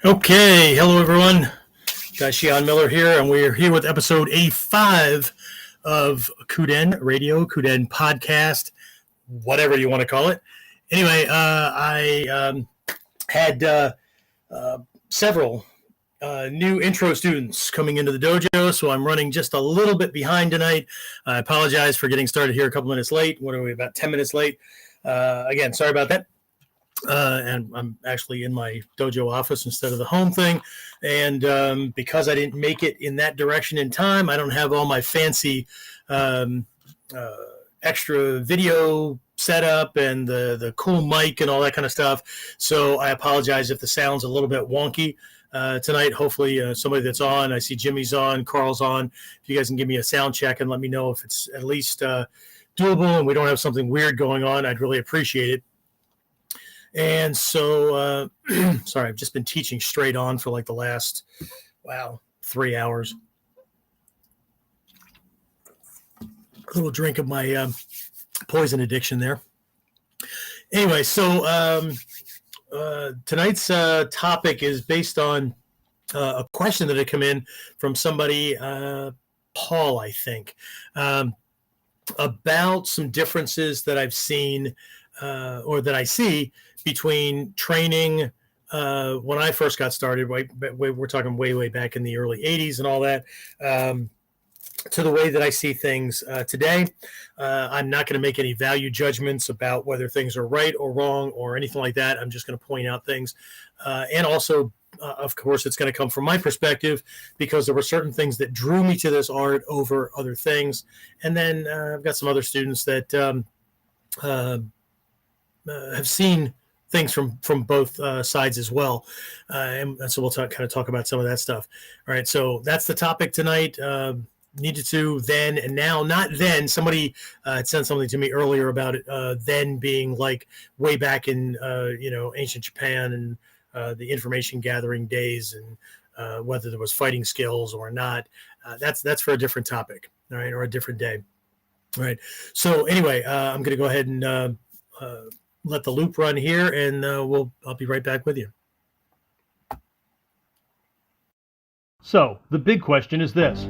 Okay, hello everyone. Guy Shion Miller here, and we're here with episode 85 of KUDEN Radio, KUDEN podcast, whatever you want to call it. Anyway, I had several new intro students coming into the dojo, so I'm running just a little bit behind tonight. I apologize for getting started here a couple minutes late. What are we, about 10 minutes late? Again, sorry about that. And I'm actually in my dojo office instead of the home thing. And because I didn't make it in that direction in time, I don't have all my fancy extra video setup and the cool mic and all that kind of stuff. So I apologize if the sound's a little bit wonky tonight. Hopefully somebody that's on, I see Jimmy's on, Carl's on. If you guys can give me a sound check and let me know if it's at least doable and we don't have something weird going on, I'd really appreciate it. And so, sorry, I've just been teaching straight on for like the last, 3 hours. A little drink of my poison addiction there. Anyway, so tonight's topic is based on a question that had come in from somebody, Paul, I think, about some differences that I've seen or that I see between training when I first got started, we're talking way back in the early 80s and all that, to the way that I see things today. I'm not going to make any value judgments about whether things are right or wrong or anything like that. I'm just going to point out things. And also, of course, it's going to come from my perspective because there were certain things that drew me to this art over other things. And then I've got some other students that have seen things from both sides as well, and so we'll kind of talk about some of that stuff. All right, so that's the topic tonight. Needed to then and now, not then. Somebody sent something to me earlier about it. Then being like way back in ancient Japan and the information gathering days, and whether there was fighting skills or not. That's for a different topic, all right, or a different day. All right. So anyway, I'm going to go ahead and let the loop run here, and I'll be right back with you. So, the big question is this.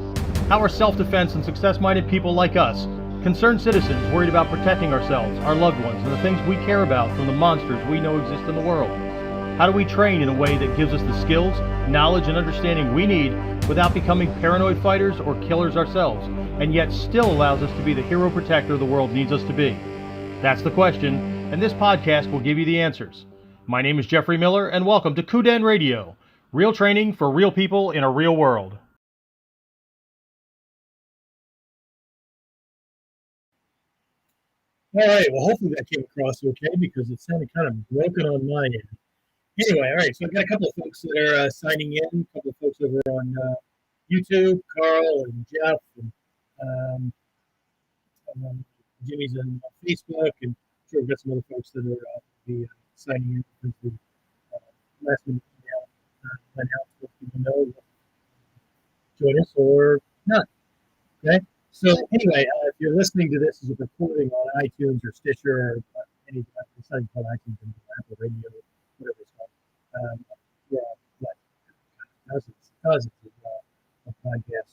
How are self-defense and success-minded people like us, concerned citizens worried about protecting ourselves, our loved ones, and the things we care about from the monsters we know exist in the world? How do we train in a way that gives us the skills, knowledge, and understanding we need without becoming paranoid fighters or killers ourselves, and yet still allows us to be the hero protector the world needs us to be? That's the question, and this podcast will give you the answers. My name is Jeffrey Miller, and welcome to KUDEN Radio, real training for real people in a real world. All right, well, hopefully that came across okay because it sounded kind of broken on my end. Anyway, all right, so I've got a couple of folks that are signing in, a couple of folks over on YouTube, Carl and Jeff, and Jimmy's on Facebook, and sure we've got some other folks that are be signing in for last minute email announcement so people know join us or not. Okay, so anyway, if you're listening to this as a recording on iTunes or Stitcher or any, it's not called iTunes, Apple Radio, whatever it's called. Dozens of podcast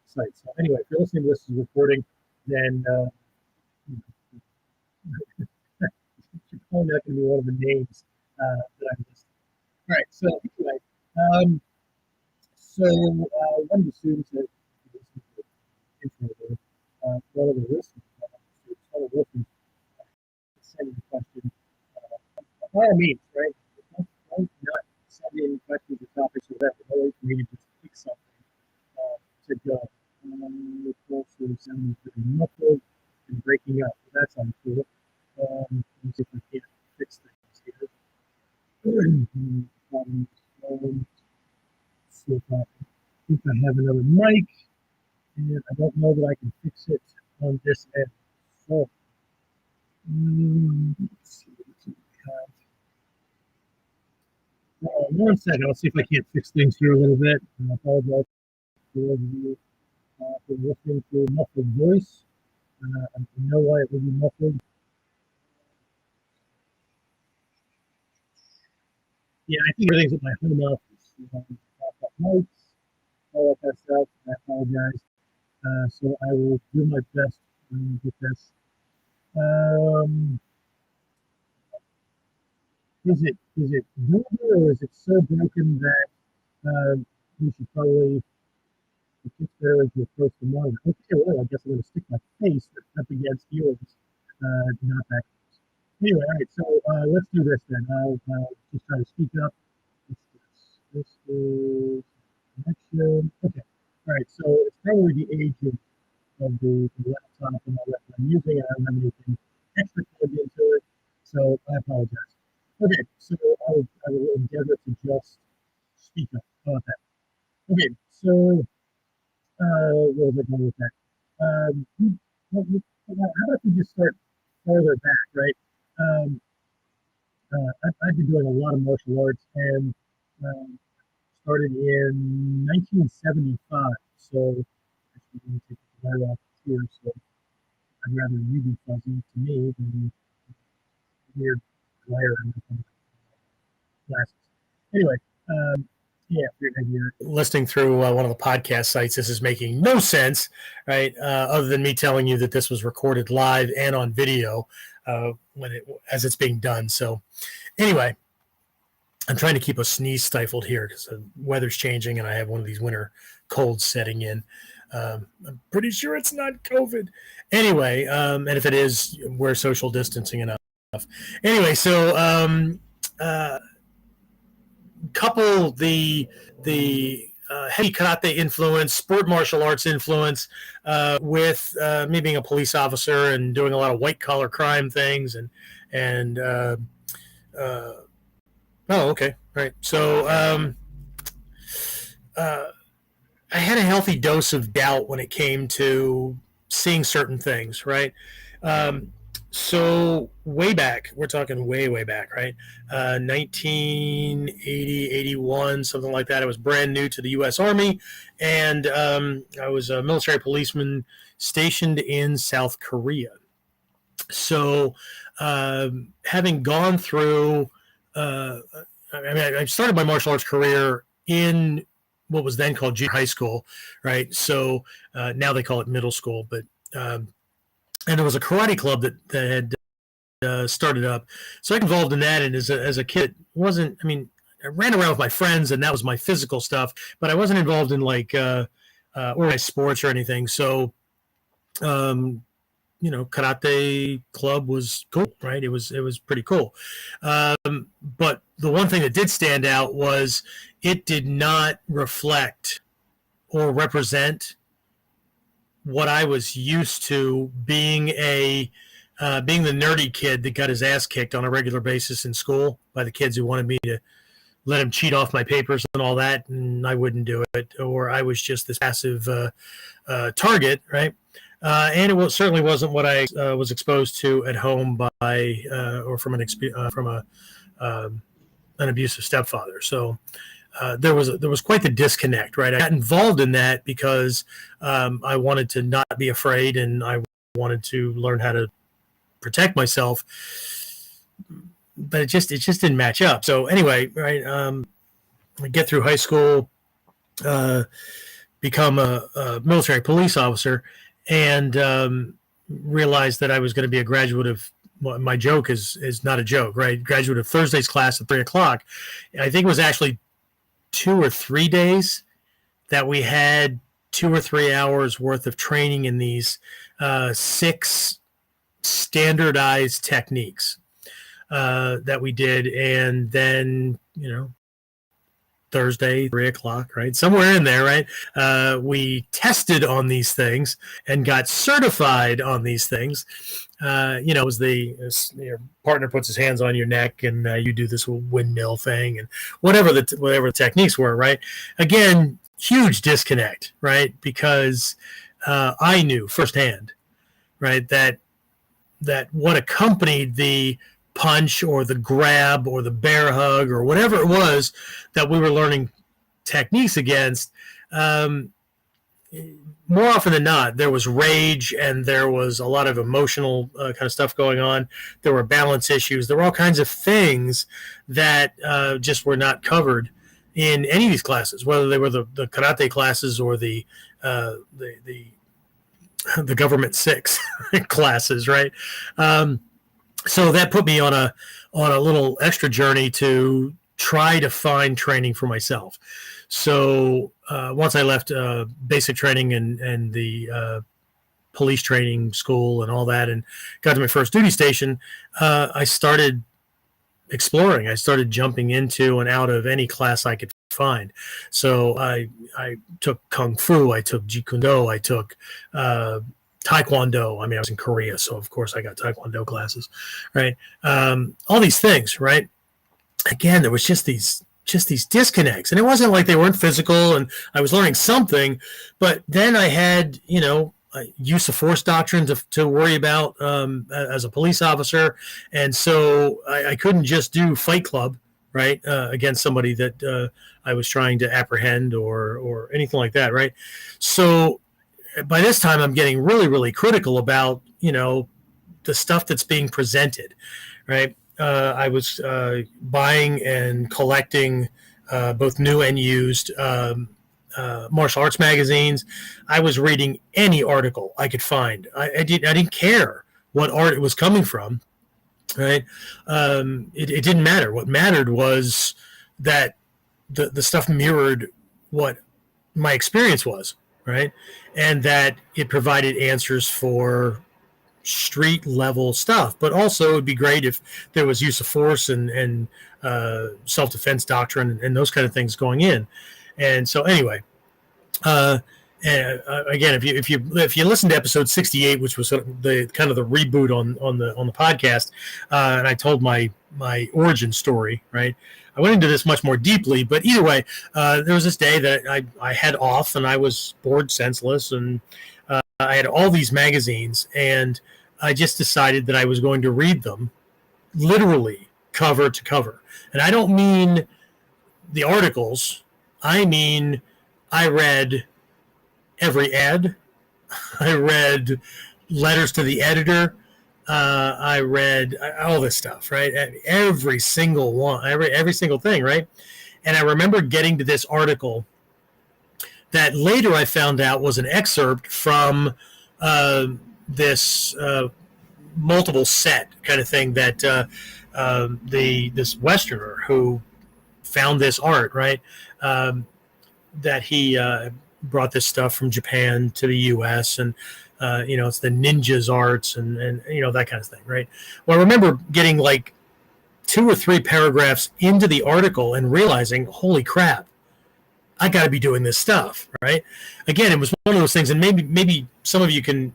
sites. So anyway, if you're listening to this as a recording, then you're probably not going to be one of the names that I'm listing. All right, so anyway, one of the students that one of the listeners, sending a question, by all means, right? Don't not send in questions or topics or whatever. No way for me to just pick something to go. It's also sounding pretty muffled and breaking up. So that's uncool. Let me see if I can't fix things here. See if I have another mic, and I don't know that I can fix it on this end. So, let's see what we have. 1 second, I'll see if I can't fix things here a little bit. And I apologize for those of you for listening to a muffled voice. I know why it would be muffled. Yeah, I think everything's at my home office. off at nights, all that kind of stuff. I apologize. So I will do my best with this. Um, is it doable, or is it so broken that we should probably fix better as we approach the morning? Okay, well, I guess I'm going to stick my face up against yours, not that close. Anyway, all right, so let's do this then. I'll just try to speak up. This is connection. Okay, all right, so it's probably the age of the laptop and all that I'm using, and I don't have anything extra plugged into it, so I apologize. Okay, so I will endeavor to just speak up about that. Okay, so where was I going with that? How about we just start further back, right? Um, I've been doing a lot of martial arts and um, started in 1975. So actually, let me take the light off here. So I'd rather you be fuzzy to me than weird glare in my glasses. Anyway, yeah, you're Listening through one of the podcast sites, this is making no sense, right? Other than me telling you that this was recorded live and on video as it's being done. So anyway, I'm trying to keep a sneeze stifled here because the weather's changing and I have one of these winter colds setting in. I'm pretty sure it's not COVID. Anyway, and if it is, we're social distancing enough. Anyway, so couple the heavy karate influence, sport martial arts influence, with me being a police officer and doing a lot of white collar crime things, and oh, okay, right. So I had a healthy dose of doubt when it came to seeing certain things, right? So way back, we're talking way back, right? 1980, 81, something like that. I was brand new to the U.S. Army, and I was a military policeman stationed in South Korea. So having gone through, I started my martial arts career in what was then called junior high school, right? So now they call it middle school, but and there was a karate club that had started up. So I got involved in that. And as a kid, I ran around with my friends and that was my physical stuff, but I wasn't involved in like organized sports or anything. So, karate club was cool, right? It was pretty cool. But the one thing that did stand out was it did not reflect or represent what I was used to being being the nerdy kid that got his ass kicked on a regular basis in school by the kids who wanted me to let him cheat off my papers and all that, and I wouldn't do it, or I was just this passive target, right? And certainly wasn't what I was exposed to at home by or from an abusive stepfather. So there was quite the disconnect, right? I got involved in that because I wanted to not be afraid, and I wanted to learn how to protect myself. But it just didn't match up. So anyway, right? I get through high school, become a military police officer, and realized that I was going to be a graduate of. Well, my joke is not a joke, right? Graduate of Thursday's class at 3:00. I think it was actually 2 or 3 days that we had 2 or 3 hours worth of training in these 6 standardized techniques that we did. And then, Thursday, 3:00, right? Somewhere in there, right? We tested on these things and got certified on these things. It was your partner puts his hands on your neck and you do this windmill thing and whatever the techniques were, right? Again, huge disconnect, right? Because I knew firsthand, right, that what accompanied the punch or the grab or the bear hug or whatever it was that we were learning techniques against, more often than not, there was rage and there was a lot of emotional kind of stuff going on. There were balance issues. There were all kinds of things that just were not covered in any of these classes, whether they were the karate classes or the government six classes, right? So that put me on a little extra journey to try to find training for myself. So once I left basic training and the police training school and all that, and got to my first duty station, I started exploring. I started jumping into and out of any class I could find. So I took Kung Fu, I took Jeet Kune Do, I took Taekwondo. I mean, I was in Korea, so of course I got Taekwondo classes, right? All these things, right? Again, there was just these disconnects, and it wasn't like they weren't physical and I was learning something, but then I had, use of force doctrine to worry about as a police officer. And so I couldn't just do Fight Club, right, against somebody that I was trying to apprehend or anything like that, right? So by this time, I'm getting really, really critical about, the stuff that's being presented, right? I was buying and collecting both new and used martial arts magazines. I was reading any article I could find. I didn't care what art it was coming from, right? It didn't matter. What mattered was that the stuff mirrored what my experience was, right? And that it provided answers for street level stuff, but also it'd be great if there was use of force and self-defense doctrine and those kind of things going in. And so anyway, and again, if you listen to episode 68, which was the kind of the reboot on the podcast, and I told my origin story, right? I went into this much more deeply, but either way, there was this day that I had off and I was bored senseless, and I had all these magazines, and I just decided that I was going to read them literally cover to cover. And I don't mean the articles. I mean, I read every ad. I read letters to the editor. I read all this stuff, right? Every single one. I read every single thing, right? And I remember getting to this article that later I found out was an excerpt from this multiple set kind of thing that this Westerner who found this art, right? That he brought this stuff from Japan to the U.S. and it's the ninja's arts and that kind of thing, right? Well, I remember getting like 2 or 3 paragraphs into the article and realizing, holy crap, I got to be doing this stuff, right? Again, it was one of those things, and maybe some of you can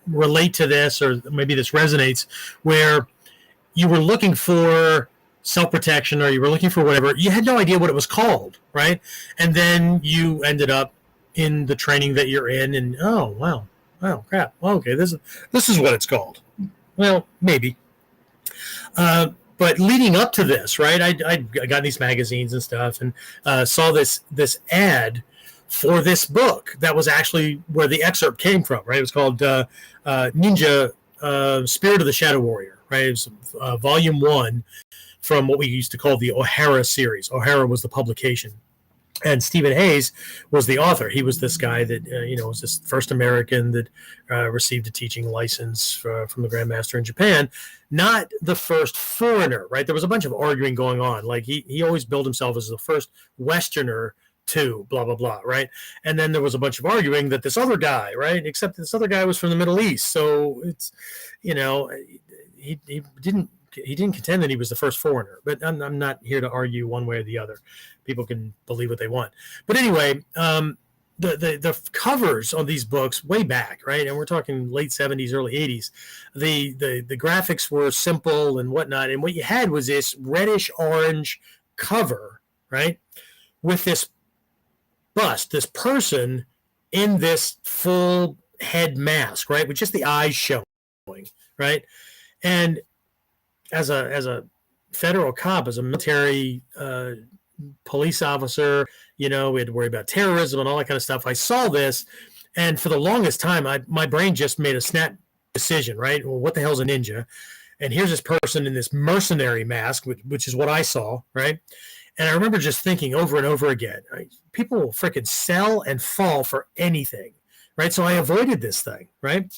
relate to this, or maybe this resonates, where you were looking for self-protection or you were looking for whatever. You had no idea what it was called, right? And then you ended up in the training that you're in, and oh, wow, crap. Well, okay, this is what it's called. Well, maybe. But leading up to this, right, I got these magazines and stuff, and saw this ad for this book that was actually where the excerpt came from, right? It was called Ninja Spirit of the Shadow Warrior, right? It was volume 1 from what we used to call the O'Hara series. O'Hara was the publication. And Stephen Hayes was the author. He was this guy that, was this first American that received a teaching license from the Grandmaster in Japan. Not the first foreigner, right? There was a bunch of arguing going on. Like he always billed himself as the first Westerner to blah, blah, blah, right? And then there was a bunch of arguing that this other guy, right? Except this other guy was from the Middle East. So it's, he didn't contend that he was the first foreigner, but I'm not here to argue one way or the other. People can believe what they want. But anyway, the covers on these books way back, right? And we're talking late 70s, early 80s. The graphics were simple and whatnot. And what you had was this reddish orange cover, right? With this bust, this person in this full head mask, right? With just the eyes showing, right? And as a federal cop, as a military police officer, we had to worry about terrorism and all that kind of stuff. I saw this, and for the longest time, my brain just made a snap decision, right? Well, what the hell's a ninja? And here's this person in this mercenary mask, which is what I saw, right? And I remember just thinking over and over again, right? People will freaking sell and fall for anything, right? So I avoided this thing, right?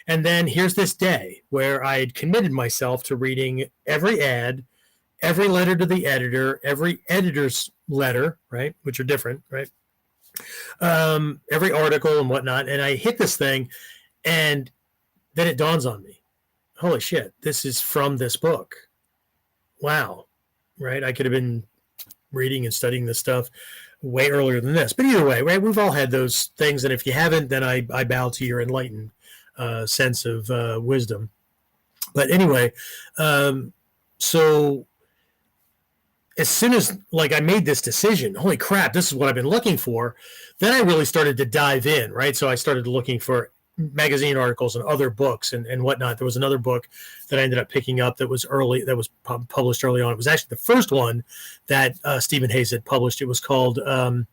And then here's this day where I had committed myself to reading every ad, every letter to the editor, every editor's letter, right? Which are different, right? Every article and whatnot. And I hit this thing, and then it dawns on me, holy shit, this is from this book. Wow. Right. I could have been reading and studying this stuff way earlier than this. But either way, right, we've all had those things. And if you haven't, then I bow to your enlightened sense of wisdom. But anyway, so as soon as like I made this decision, holy crap, this is what I've been looking for, then I really started to dive in, right? So I started looking for magazine articles and other books and whatnot. There was another book that I ended up picking up that was published early on. It was actually the first one that Stephen Hayes had published. It was called The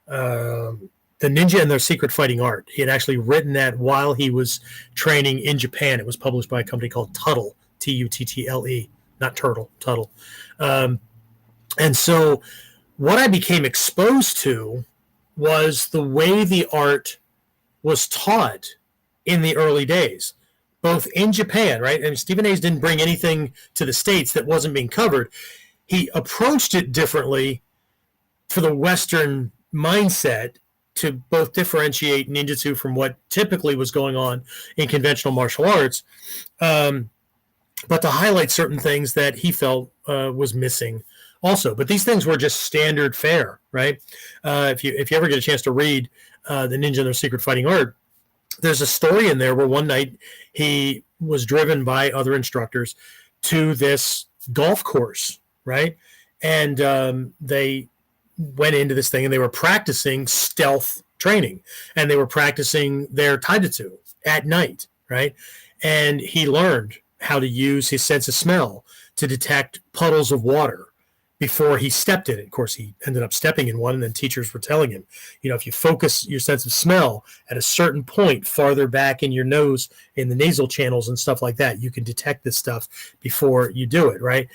Ninja and Their Secret Fighting Art. He had actually written that while he was training in Japan. It was published by a company called Tuttle, Tuttle, not Turtle, Tuttle. And so what I became exposed to was the way the art was taught in the early days, both in Japan, right? And Stephen Hayes didn't bring anything to the States that wasn't being covered. He approached it differently for the Western mindset to both differentiate ninjutsu from what typically was going on in conventional martial arts, but to highlight certain things that he felt was missing also. But these things were just standard fare, right? If you ever get a chance to read The Ninja and Their Secret Fighting Art, there's a story in there where one night he was driven by other instructors to this golf course, right? And they went into this thing and they were practicing stealth training and they were practicing their taijutsu at night, right? And he learned how to use his sense of smell to detect puddles of water before he stepped in it. Of course, he ended up stepping in one, and then teachers were telling him, you know, if you focus your sense of smell at a certain point farther back in your nose, in the nasal channels and stuff like that, you can detect this stuff before you do it, right?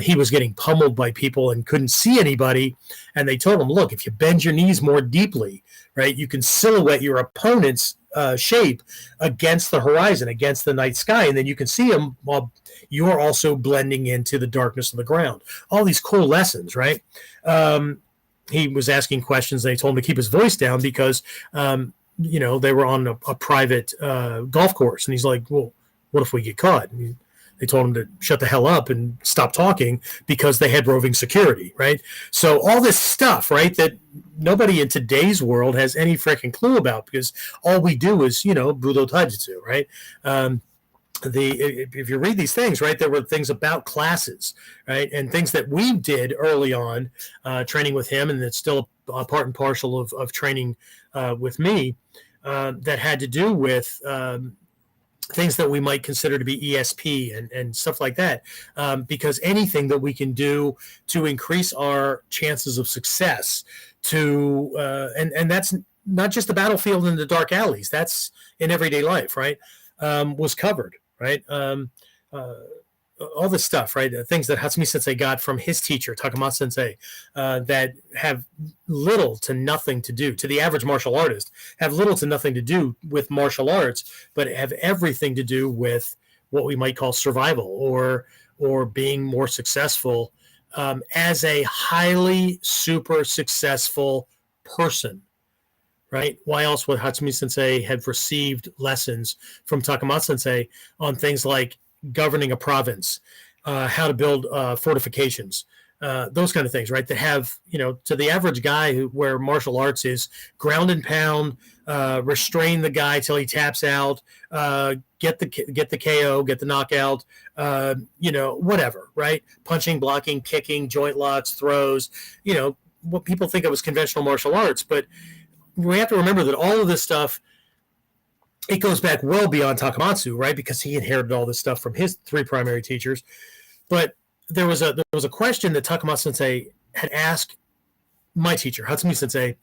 He was getting pummeled by people and couldn't see anybody, and they told him, look, if you bend your knees more deeply, right, you can silhouette your opponent's shape against the horizon, against the night sky, and then you can see him while you're also blending into the darkness of the ground. All these cool lessons, right? He was asking questions. They told him to keep his voice down because, you know, they were on a private golf course. And he's like, well, what if we get caught? And they told him to shut the hell up and stop talking because they had roving security, right? So all this stuff, right, that nobody in today's world has any freaking clue about because all we do is, you know, Budo Taijutsu, right? If you read these things, right, there were things about classes, right, and things that we did early on, training with him, and it's still a part and parcel of training with me, that had to do with things that we might consider to be ESP and stuff like that, because anything that we can do to increase our chances of success, and that's not just the battlefield and the dark alleys, that's in everyday life, right, was covered. Right, all this stuff, right? Things that Hatsumi Sensei got from his teacher Takamatsu Sensei, that have little to nothing to do to the average martial artist, have little to nothing to do with martial arts, but have everything to do with what we might call survival or being more successful as a highly super successful person. Right? Why else would Hatsumi Sensei have received lessons from Takamatsu Sensei on things like governing a province, how to build fortifications, those kind of things, right? That have, you know, to the average guy where martial arts is ground and pound, restrain the guy till he taps out, get the KO, get the knockout, you know, whatever, right? Punching, blocking, kicking, joint locks, throws, you know, what people think of as conventional martial arts, but we have to remember that all of this stuff, it goes back well beyond Takamatsu, right? Because he inherited all this stuff from his three primary teachers. But there was a question that Takamatsu Sensei had asked my teacher, Hatsumi Sensei,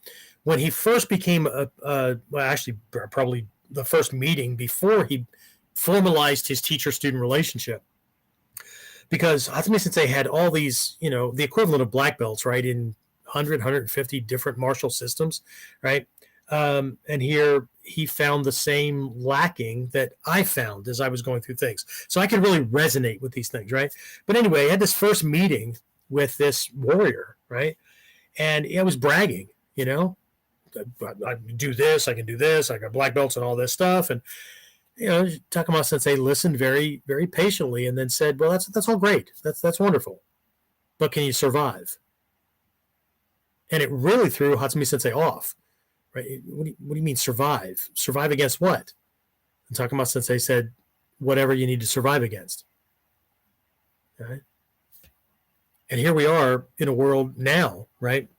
when he first became probably the first meeting before he formalized his teacher-student relationship. because Hatsumi Sensei had all these, the equivalent of black belts, right, in 150 different martial systems, right? And here he found the same lacking that I found as I was going through things. So I could really resonate with these things, right? But anyway, I had this first meeting with this warrior, right? And I was bragging, I do this, I can do this, I got black belts and all this stuff. And, Takuma Sensei listened very, very patiently and then said, well, that's all great. That's wonderful. But can you survive? And it really threw Hatsumi Sensei off, right? What do you mean survive? Survive against what? And Takuma Sensei said, whatever you need to survive against. Okay? And here we are in a world now, right,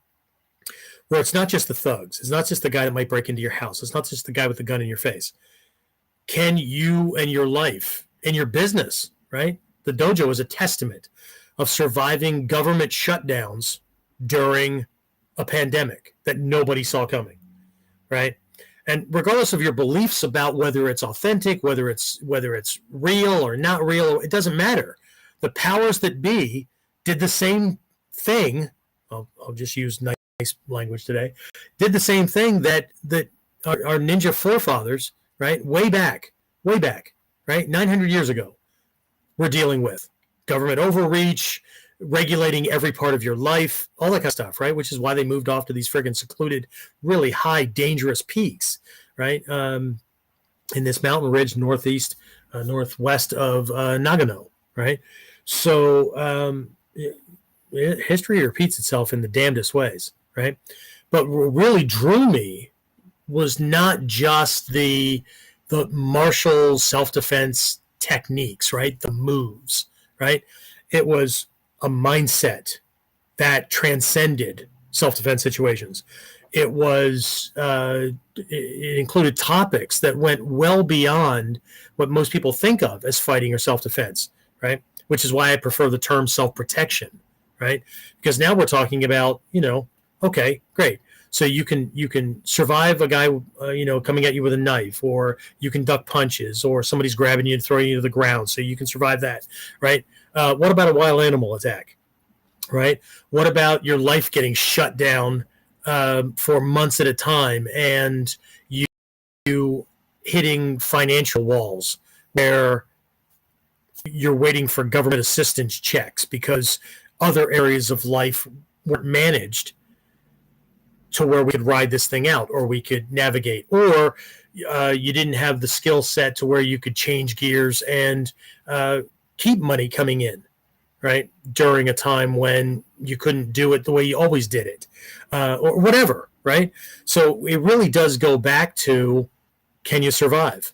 where it's not just the thugs. It's not just the guy that might break into your house. It's not just the guy with the gun in your face. Can you and your life and your business, right? The dojo is a testament of surviving government shutdowns during a pandemic that nobody saw coming, right? And regardless of your beliefs about whether it's authentic, whether it's real or not real, it doesn't matter. The powers that be did the same thing. I'll just use nice language today. Did the same thing that our ninja forefathers, right, way back, right, 900 years ago, were dealing with. Government overreach, regulating every part of your life, all that kind of stuff, right? Which is why they moved off to these friggin' secluded, really high, dangerous peaks, right? In this mountain ridge northwest of Nagano, right? So history repeats itself in the damnedest ways, right? But what really drew me was not just the martial self-defense techniques, right? The moves, right? It was a mindset that transcended self-defense situations. It was it included topics that went well beyond what most people think of as fighting or self-defense, right? Which is why I prefer the term self-protection, right? Because now we're talking about, okay, great. So you can survive a guy, coming at you with a knife, or you can duck punches, or somebody's grabbing you and throwing you to the ground, so you can survive that, right? What about a wild animal attack, right? What about your life getting shut down for months at a time, and you hitting financial walls where you're waiting for government assistance checks because other areas of life weren't managed to where we could ride this thing out, or we could navigate, or you didn't have the skill set to where you could change gears and keep money coming in, right, during a time when you couldn't do it the way you always did it, or whatever, right? So it really does go back to, can you survive?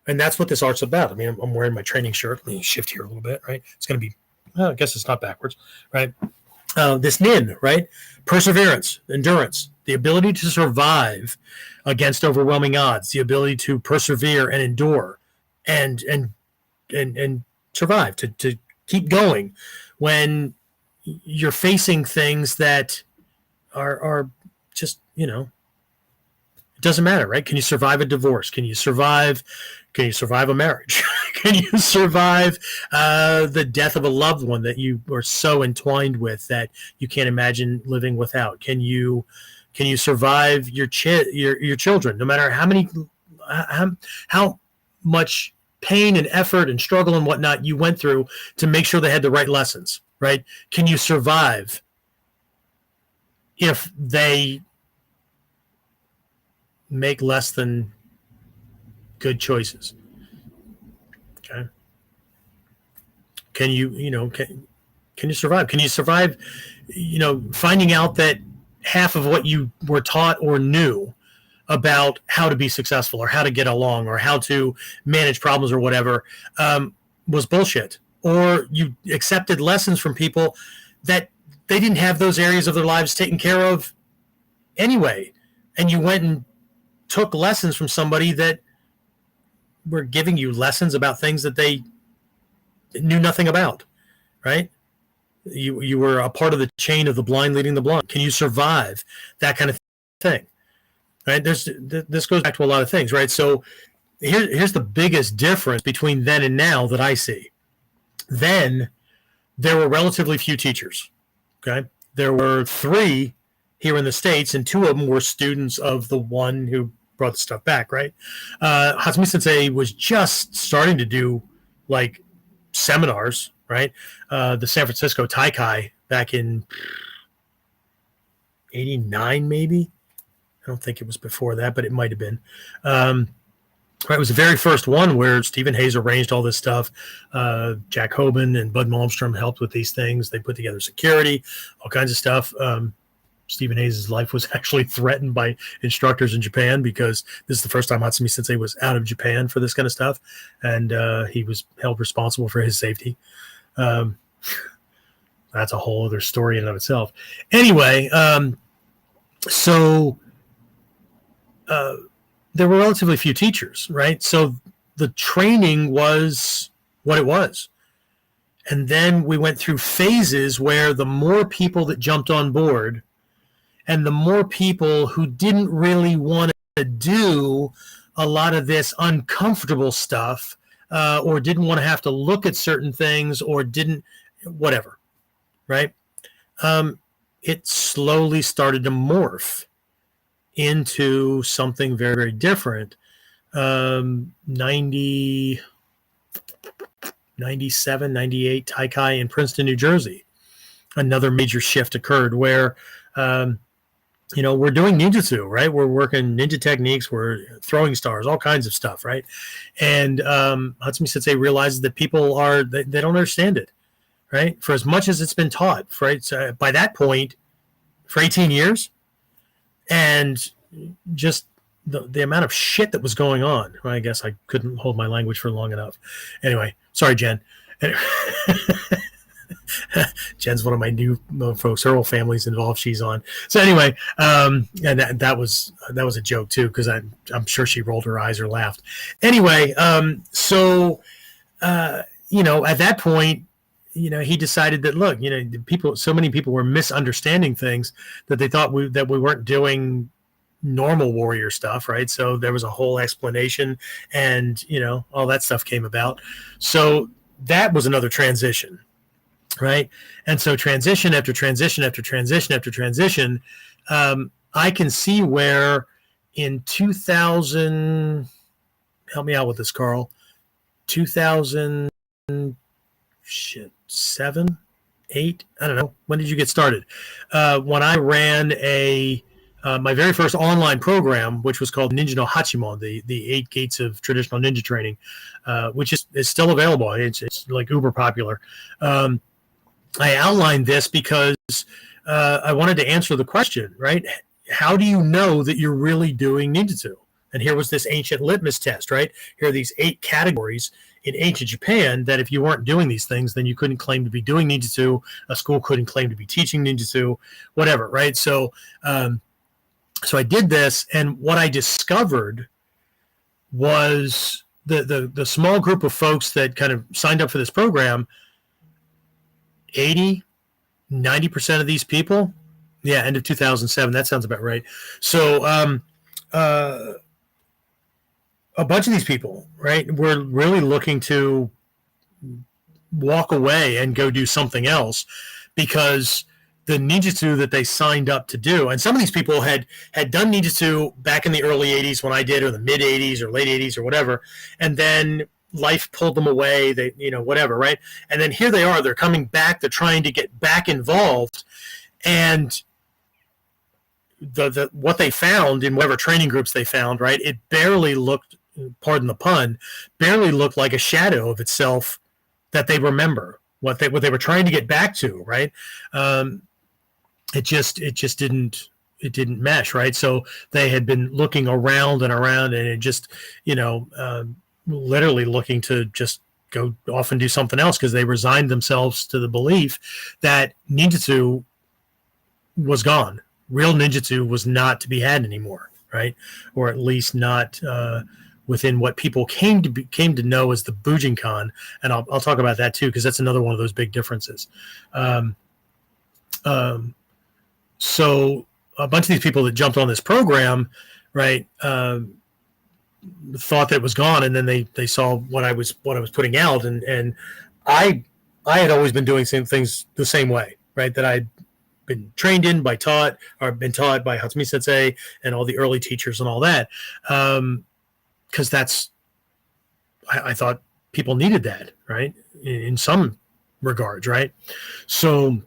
And that's what this art's about. I mean, I'm wearing my training shirt. Let me shift here a little bit, right? It's going to be, I guess it's not backwards, right? This nin, right? Perseverance, endurance, the ability to survive against overwhelming odds, the ability to persevere and endure and survive, to keep going when you're facing things that are just, it doesn't matter, right? Can you survive a divorce? Can you survive a marriage? Can you survive the death of a loved one that you are so entwined with that you can't imagine living without? Can you survive your children, no matter how much pain and effort and struggle and whatnot you went through to make sure they had the right lessons, right? Can you survive if they make less than good choices? Okay. Can you survive? Can you survive, finding out that half of what you were taught or knew about how to be successful or how to get along or how to manage problems or whatever was bullshit? Or you accepted lessons from people that they didn't have those areas of their lives taken care of anyway, and you went and took lessons from somebody that were giving you lessons about things that they knew nothing about, right? You were a part of the chain of the blind leading the blind. Can you survive that kind of thing, right? This goes back to a lot of things, right? So here's the biggest difference between then and now that I see. Then there were relatively few teachers. Okay. There were 3 here in the States, and 2 of them were students of the one who brought the stuff back, right? Hatsumi Sensei was just starting to do like seminars, right? The San Francisco Taikai back in 89, maybe. I don't think it was before that, but it might have been. Right, it was the very first one where Stephen Hayes arranged all this stuff. Jack Hoban and Bud Malmstrom helped with these things. They put together security, all kinds of stuff. Stephen Hayes' life was actually threatened by instructors in Japan because this is the first time Hatsumi Sensei was out of Japan for this kind of stuff, and he was held responsible for his safety. That's a whole other story in and of itself. Anyway, so there were relatively few teachers, right? So the training was what it was. And then we went through phases where the more people that jumped on board and the more people who didn't really want to do a lot of this uncomfortable stuff or didn't want to have to look at certain things or didn't, whatever, right? It slowly started to morph into something very, very different. 97, 98 Taikai in Princeton, New Jersey. Another major shift occurred where, we're doing ninjutsu, right? We're working ninja techniques, we're throwing stars, all kinds of stuff, right? And Hatsumi Sensei realizes that people they don't understand it, right? For as much as it's been taught, right? So by that point, for 18 years, and just the amount of shit that was going on. Well, I guess I couldn't hold my language for long enough. Anyway, sorry, Jen. Jen's one of my new folks. Her whole family's involved. She's on. So anyway, and that was a joke too, because I'm sure she rolled her eyes or laughed. Anyway, so at that point, he decided that look, so many people were misunderstanding things that they thought we weren't doing normal warrior stuff, right? So there was a whole explanation, and all that stuff came about. So that was another transition. Right. And so transition after transition after transition after transition, I can see where in 2000, help me out with this, Carl, 2007, 8, I don't know. When did you get started? When I ran my very first online program, which was called Ninja no Hachimon, the 8 gates of traditional ninja training, which is still available. It's like uber popular. I outlined this because I wanted to answer the question, right? How do you know that you're really doing ninjutsu? And here was this ancient litmus test, right? Here are these 8 categories in ancient Japan that if you weren't doing these things, then you couldn't claim to be doing ninjutsu. A school couldn't claim to be teaching ninjutsu, whatever, right? So, so I did this, and what I discovered was the small group of folks that kind of signed up for this program. 80-90% of these people, end of 2007, that sounds about right. So a bunch of these people, right, were really looking to walk away and go do something else because the ninjutsu that they signed up to do, and some of these people had done ninjutsu back in the early 80s when I did, or the mid 80s or late 80s or whatever, and then life pulled them away, they whatever, right? And then here they are, they're coming back, they're trying to get back involved, and the what they found in whatever training groups they found, right, it barely looked, pardon the pun, barely looked like a shadow of itself that they remember what they were trying to get back to, right? It just didn't mesh, right? So they had been looking around and around, and it just literally looking to just go off and do something else because they resigned themselves to the belief that ninjutsu was gone. Real ninjutsu was not to be had anymore, right? Or at least not within what people came to know as the Bujinkan, and I'll talk about that too because that's another one of those big differences. So a bunch of these people that jumped on this program, right, thought that it was gone, and then they saw what I was putting out, and I I had always been doing things the same way, right? That I'd been trained in by been taught by Hatsumi Sensei and all the early teachers and all that. Because I thought people needed that, right? In some regards, right? So,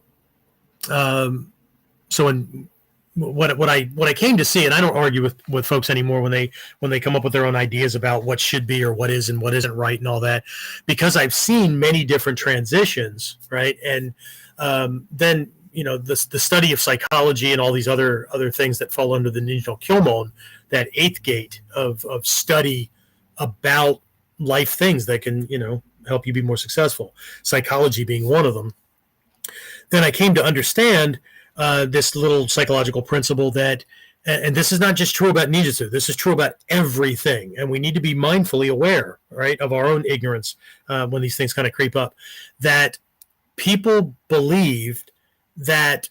in what I came to see, and I don't argue with folks anymore when they come up with their own ideas about what should be or what is and what isn't right and all that, because I've seen many different transitions, right? And then the study of psychology and all these other things that fall under the Ninja no Kyomon, that eighth gate of study about life things that can help you be more successful, psychology being one of them. Then I came to understand this little psychological principle that, and this is not just true about ninjutsu, this is true about everything, and we need to be mindfully aware, right, of our own ignorance when these things kind of creep up, that people believed that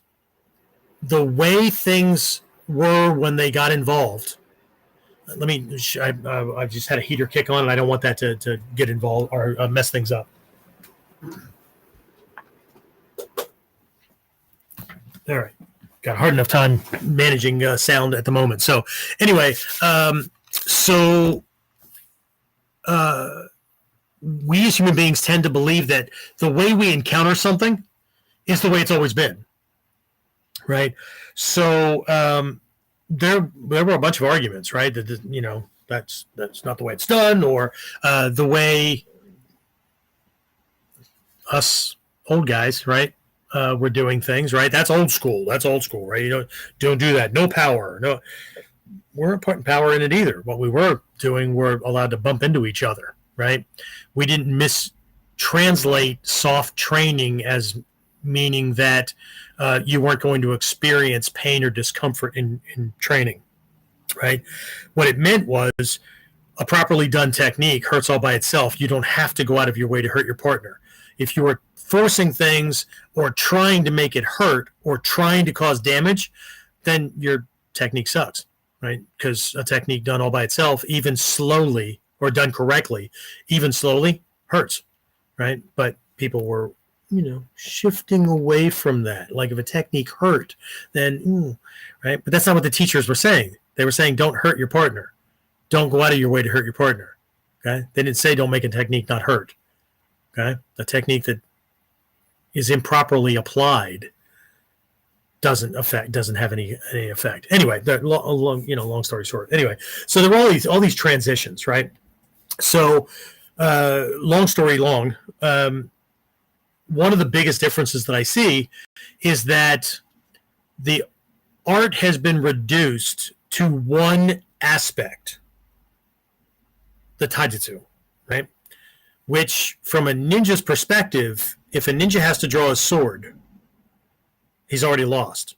the way things were when they got involved. I just had a heater kick on, and I don't want that to get involved or mess things up. All right. Got a hard enough time managing sound at the moment. So anyway, we as human beings tend to believe that the way we encounter something is the way it's always been, right? So there were a bunch of arguments, right? That that's not the way it's done, or the way us old guys, right? We're doing things, right? That's old school. That's old school, right? Don't do that. No power. No, we weren't putting power in it either. What we were doing, we're allowed to bump into each other, right? We didn't mistranslate soft training as meaning that you weren't going to experience pain or discomfort in training, right? What it meant was a properly done technique hurts all by itself. You don't have to go out of your way to hurt your partner. If you are forcing things or trying to make it hurt or trying to cause damage, then your technique sucks, right? Because a technique done all by itself, even slowly or done correctly, even slowly hurts, right? But people were, shifting away from that. Like if a technique hurt, then, right? But that's not what the teachers were saying. They were saying, don't hurt your partner. Don't go out of your way to hurt your partner, okay? They didn't say don't make a technique not hurt, okay? A technique that is improperly applied doesn't have any effect. Anyway, long story short. Anyway, so there were all these transitions, right? So, long story long, one of the biggest differences that I see is that the art has been reduced to one aspect, the taijutsu, right? Which, from a ninja's perspective, if a ninja has to draw a sword, he's already lost.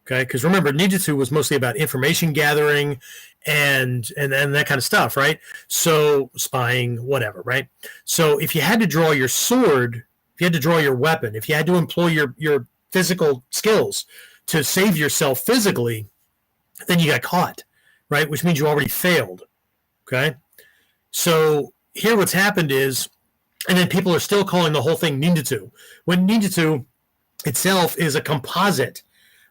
Okay, because remember, ninjutsu was mostly about information gathering and that kind of stuff, right? So spying, whatever, right? So if you had to draw your sword, if you had to draw your weapon, if you had to employ your physical skills to save yourself physically, then you got caught, right? Which means you already failed. Okay, so here what's happened is, and then people are still calling the whole thing ninjutsu, when ninjutsu itself is a composite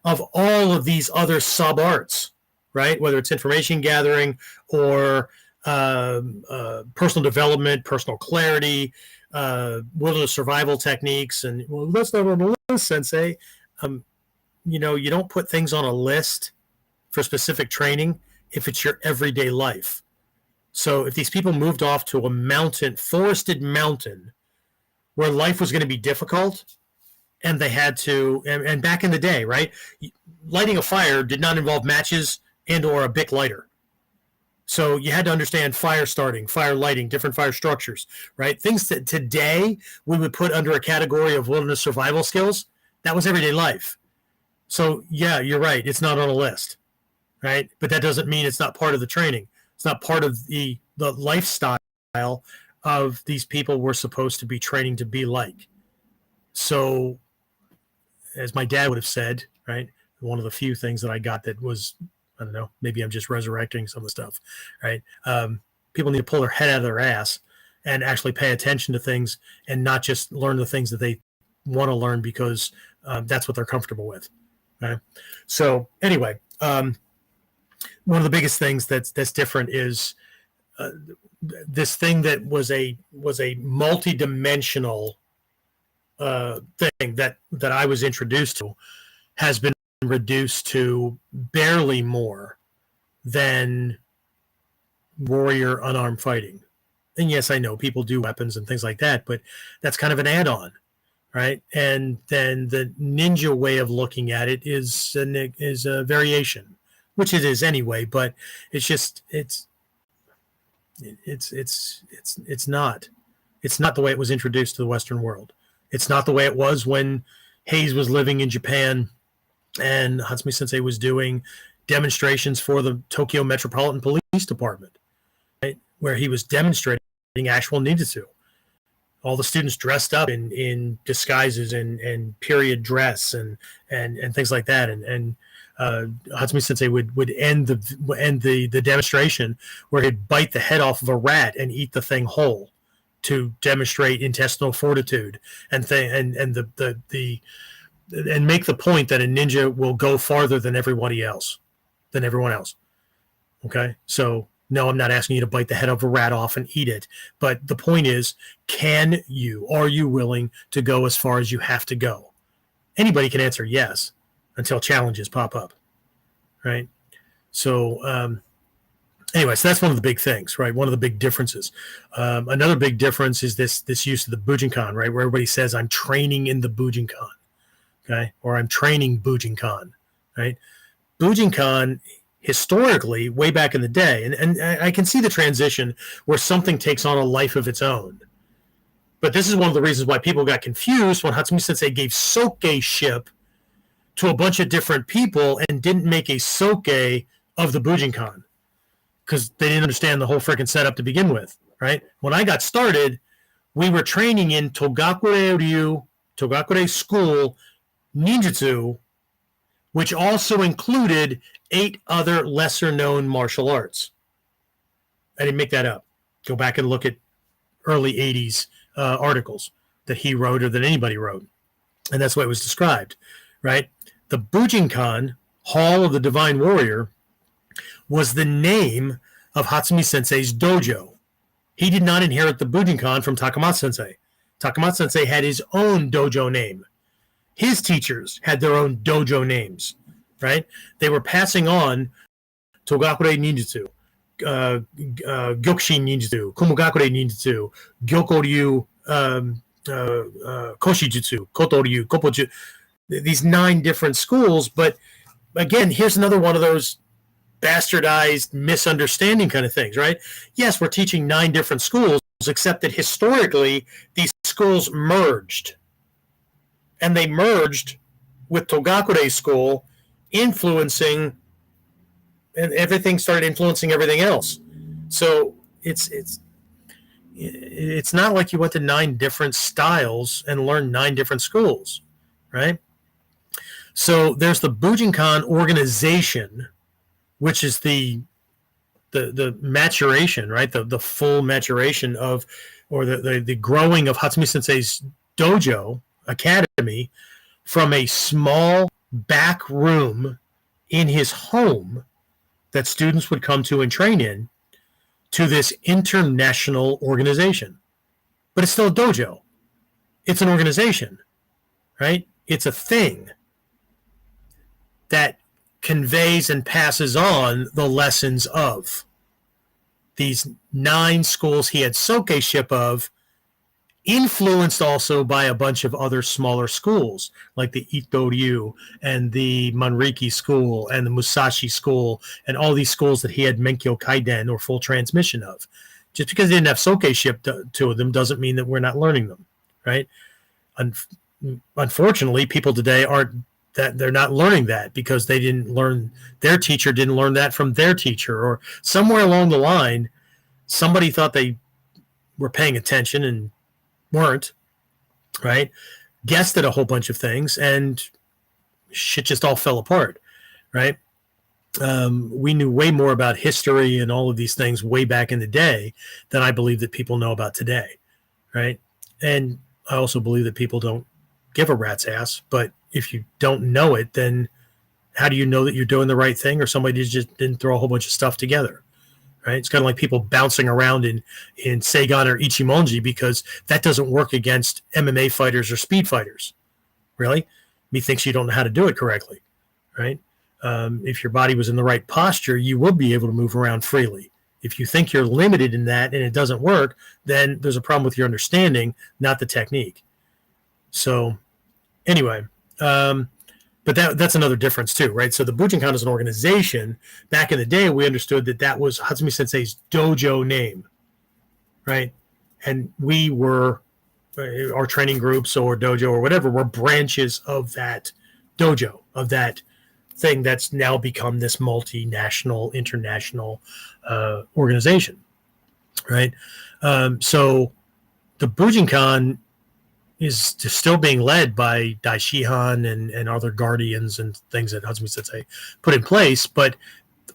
of all of these other sub-arts, right? Whether it's information gathering or personal development, personal clarity, wilderness survival techniques, and, well, that's not on the list, Sensei. You don't put things on a list for specific training if it's your everyday life. So if these people moved off to a forested mountain, where life was going to be difficult, and they had to, and back in the day, right, lighting a fire did not involve matches and or a Bic lighter. So you had to understand fire starting, fire lighting, different fire structures, right? Things that today we would put under a category of wilderness survival skills, that was everyday life. So yeah, you're right, it's not on a list, right? But that doesn't mean it's not part of the training. It's not part of the lifestyle of these people we're supposed to be training to be like. So, as my dad would have said, right, one of the few things that I got that was, I don't know, maybe I'm just resurrecting some of the stuff, right? People need to pull their head out of their ass and actually pay attention to things and not just learn the things that they want to learn because that's what they're comfortable with. Right? So anyway, one of the biggest things that's different is this thing that was a multi-dimensional thing that I was introduced to has been reduced to barely more than warrior unarmed fighting. And yes, I know people do weapons and things like that, but that's kind of an add-on, right? And then the ninja way of looking at it is a variation, which it is anyway. But it's just it's not the way it was introduced to the Western world. It's not the way it was when Hayes was living in Japan and Hatsumi Sensei was doing demonstrations for the Tokyo Metropolitan Police Department, right? Where he was demonstrating actual ninjutsu. All the students dressed up in disguises and period dress and things like that. And Hatsumi Sensei would end the demonstration where he'd bite the head off of a rat and eat the thing whole to demonstrate intestinal fortitude and make the point that a ninja will go farther than everyone else. Okay, so no, I'm not asking you to bite the head of a rat off and eat it. But the point is, are you willing to go as far as you have to go? Anybody can answer yes until challenges pop up, right? So anyway, so that's one of the big things, right? One of the big differences. Another big difference is this use of the Bujinkan, right? Where everybody says, I'm training in the Bujinkan, okay? Or I'm training Bujinkan, right? Bujinkan, historically, way back in the day, and I can see the transition where something takes on a life of its own. But this is one of the reasons why people got confused when Hatsumi Sensei gave soke-ship to a bunch of different people and didn't make a soke of the Bujinkan because they didn't understand the whole freaking setup to begin with, right? When I got started, we were training in Togakure School Ninjutsu, which also included 8 other lesser-known martial arts. I didn't make that up. Go back and look at early 80s articles that he wrote or that anybody wrote. And that's what it was described, right? The Bujinkan, Hall of the Divine Warrior, was the name of Hatsumi Sensei's dojo. He did not inherit the Bujinkan from Takamatsu Sensei. Takamatsu Sensei had his own dojo name. His teachers had their own dojo names, right? They were passing on Togakure Ninjutsu, Gyokushin Ninjutsu, Kumogakure Ninjutsu, Gyokoryu, Koshijutsu, Kotoryu, Kopoju, these 9 different schools. But again, here's another one of those bastardized misunderstanding kind of things, right? Yes, we're teaching 9 different schools, except that historically these schools merged. And they merged with Togakure School, influencing, and everything started influencing everything else. So it's not like you went to 9 different styles and learned 9 different schools, right? So there's the Bujinkan organization, which is the maturation, right? The full maturation of, or the growing of Hatsumi Sensei's dojo academy from a small back room in his home that students would come to and train in to this international organization. But it's still a dojo. It's an organization, right? It's a thing that conveys and passes on the lessons of these 9 schools he had soke-ship of, influenced also by a bunch of other smaller schools like the Itoryu and the Manriki school and the Musashi school and all these schools that he had Menkyo Kaiden or full transmission of. Just because they didn't have soke-ship to them doesn't mean that we're not learning them, right? Unfortunately, people today they're not learning that because they didn't learn, their teacher didn't learn that from their teacher, or somewhere along the line somebody thought they were paying attention and weren't, right? Guessed at a whole bunch of things and shit just all fell apart, right? we knew way more about history and all of these things way back in the day than I believe that people know about today, right? And I also believe that people don't give a rat's ass. But if you don't know it, then how do you know that you're doing the right thing, or somebody just didn't throw a whole bunch of stuff together, right? It's kind of like people bouncing around in Seigan or Ichimonji, because that doesn't work against MMA fighters or speed fighters. Really? Methinks you don't know how to do it correctly, right? If your body was in the right posture, you will be able to move around freely. If you think you're limited in that and it doesn't work, then there's a problem with your understanding, not the technique. So anyway, but that's another difference too, right? So the Bujinkan as an organization, back in the day, we understood that was Hatsumi Sensei's dojo name, right? And we were, our training groups or dojo or whatever, were branches of that dojo, of that thing that's now become this multinational, international organization, right? So the Bujinkan is still being led by Daishihan and other guardians and things that Hatsumi Sensei put in place, but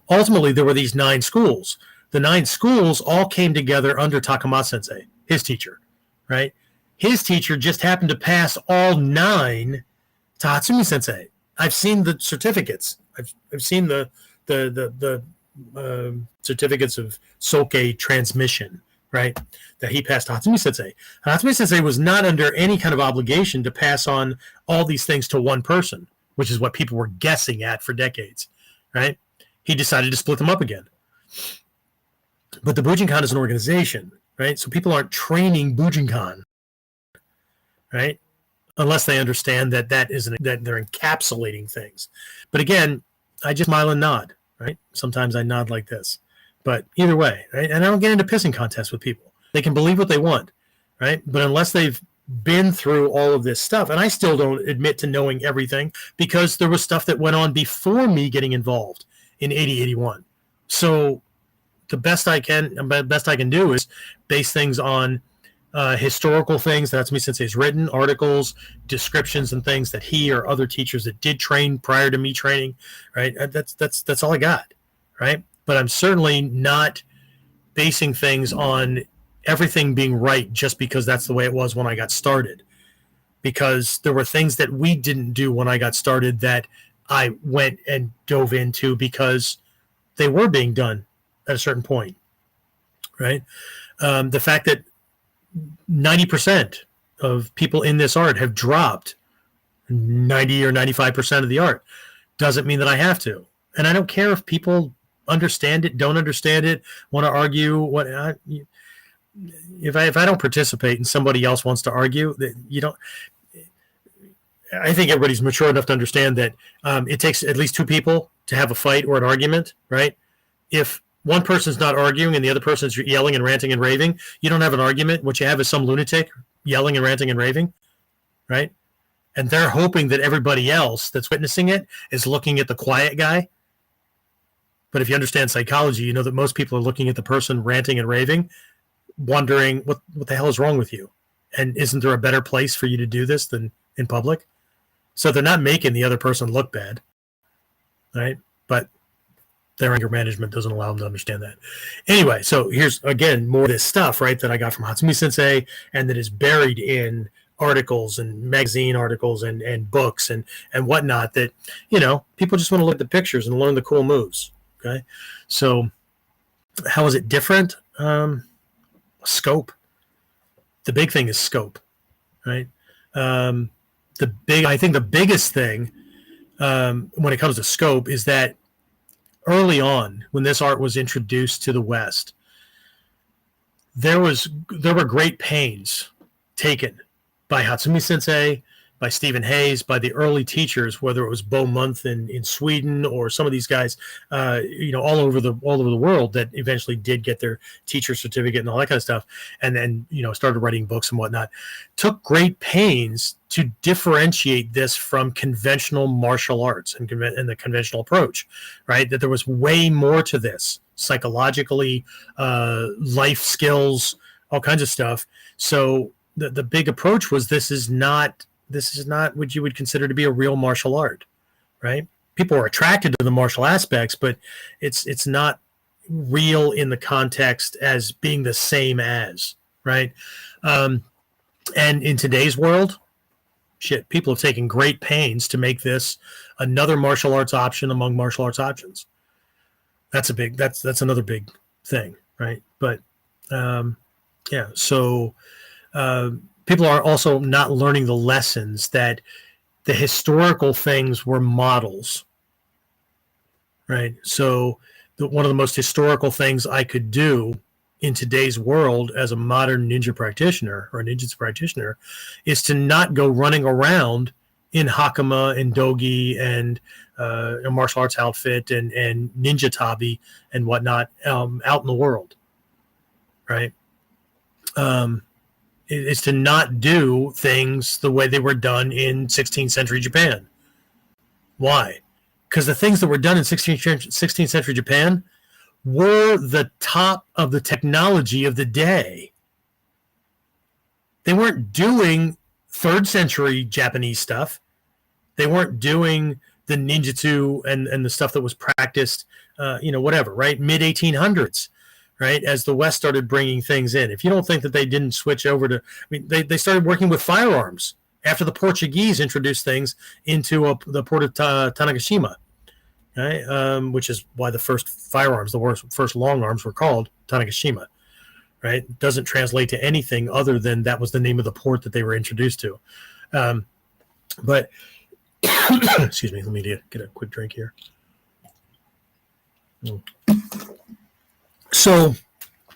ultimately there were these 9 schools. The 9 schools all came together under Takamatsu Sensei, his teacher, right? His teacher just happened to pass all 9 to Hatsumi Sensei. I've seen the certificates. I've seen the certificates of Soke transmission, right, that he passed to Hatsumi Sensei. Hatsumi Sensei was not under any kind of obligation to pass on all these things to one person, which is what people were guessing at for decades, right? He decided to split them up again. But the Bujinkan is an organization, right? So people aren't training Bujinkan, right? Unless they understand that that they're encapsulating things. But again, I just smile and nod, right? Sometimes I nod like this. But either way, right? And I don't get into pissing contests with people. They can believe what they want, right? But unless they've been through all of this stuff, and I still don't admit to knowing everything, because there was stuff that went on before me getting involved in 8081. So the best I can do is base things on historical things that Hatsumi Sensei has written, articles, descriptions, and things that he or other teachers that did train prior to me training, right? That's all I got, right? But I'm certainly not basing things on everything being right just because that's the way it was when I got started. Because there were things that we didn't do when I got started that I went and dove into because they were being done at a certain point, right? The fact that 90% of people in this art have dropped 90 or 95% of the art doesn't mean that I have to. And I don't care if people understand it, don't understand it, want to argue. If I don't participate and somebody else wants to argue, that you don't. I think everybody's mature enough to understand that it takes at least 2 people to have a fight or an argument, right? If one person's not arguing and the other person's yelling and ranting and raving, you don't have an argument. What you have is some lunatic yelling and ranting and raving, right? And they're hoping that everybody else that's witnessing it is looking at the quiet guy. But if you understand psychology, you know that most people are looking at the person ranting and raving, wondering what the hell is wrong with you? And isn't there a better place for you to do this than in public? So they're not making the other person look bad, right? But their anger management doesn't allow them to understand that. Anyway, so here's, again, more of this stuff, right, that I got from Hatsumi Sensei and that is buried in articles and magazine articles and books and whatnot that, you know, people just want to look at the pictures and learn the cool moves, okay? So how is it different? Scope. The big thing is scope, right? I think the biggest thing when it comes to scope is that early on, when this art was introduced to the West, there were great pains taken by Hatsumi Sensei, by Stephen Hayes, by the early teachers, whether it was Bo Munth in Sweden or some of these guys, all over the world that eventually did get their teacher certificate and all that kind of stuff, and then started writing books and whatnot. Took great pains to differentiate this from conventional martial arts and the conventional approach, right? That there was way more to this, psychologically, life skills, all kinds of stuff. So the big approach was this is not what you would consider to be a real martial art, right? people are attracted to the martial aspects, but it's not real in the context as being the same as, right? And in today's world, shit, people have taken great pains to make this another martial arts option among martial arts options. That's another big thing, right? But so people are also not learning the lessons that the historical things were models, right? So one of the most historical things I could do in today's world as a modern ninja practitioner or ninjutsu practitioner is to not go running around in hakama and dogi and a martial arts outfit and ninja tabi and whatnot out in the world, right? Is to not do things the way they were done in 16th century Japan. Why? Because the things that were done in 16th century Japan were the top of the technology of the day. They weren't doing 3rd century Japanese stuff. They weren't doing the ninjutsu and the stuff that was practiced, whatever, right? Mid 1800s, right? As the West started bringing things in. If you don't think that they didn't switch over to, they started working with firearms after the Portuguese introduced things into the port of Tanegashima, right? Which is why the first firearms, the first long arms were called Tanegashima, right? It doesn't translate to anything other than that was the name of the port that they were introduced to. But excuse me, let me get a quick drink here. So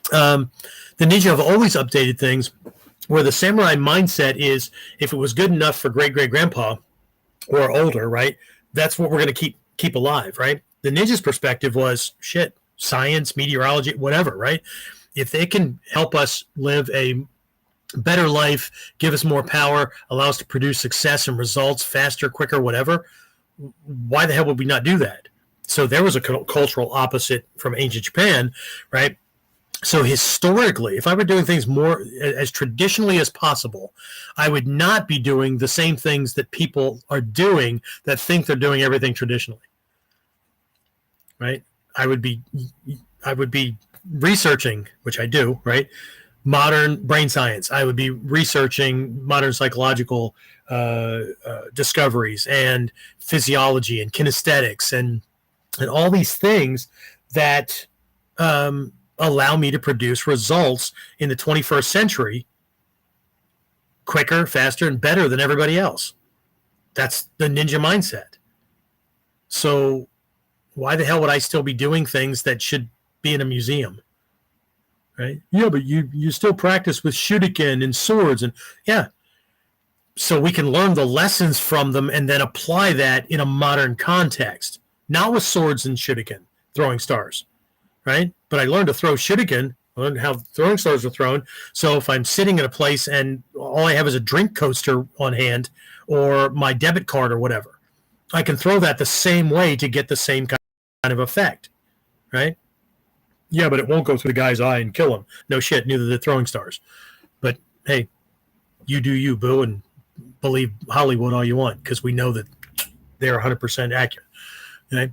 the ninja have always updated things where the samurai mindset is if it was good enough for great-great-grandpa or older, right, that's what we're going to keep alive, right? The ninja's perspective was, shit, science, meteorology, whatever, right? If they can help us live a better life, give us more power, allow us to produce success and results faster, quicker, whatever, why the hell would we not do that? So there was a cultural opposite from ancient Japan, right? So historically, if I were doing things more as traditionally as possible, I would not be doing the same things that people are doing that think they're doing everything traditionally, right? I would be researching, which I do, right? Modern brain science. I would be researching modern psychological discoveries and physiology and kinesthetics and all these things that allow me to produce results in the 21st century quicker, faster, and better than everybody else. That's the ninja mindset. So why the hell would I still be doing things that should be in a museum? Right? Yeah, but you still practice with shuriken and swords, and yeah. So we can learn the lessons from them and then apply that in a modern context. Not with swords and shuriken, throwing stars, right? But I learned to throw shuriken, I learned how throwing stars are thrown. So if I'm sitting in a place and all I have is a drink coaster on hand or my debit card or whatever, I can throw that the same way to get the same kind of effect, right? Yeah, but it won't go through the guy's eye and kill him. No shit, neither the throwing stars. But hey, you do you, boo, and believe Hollywood all you want, because we know that they're 100% accurate. Okay.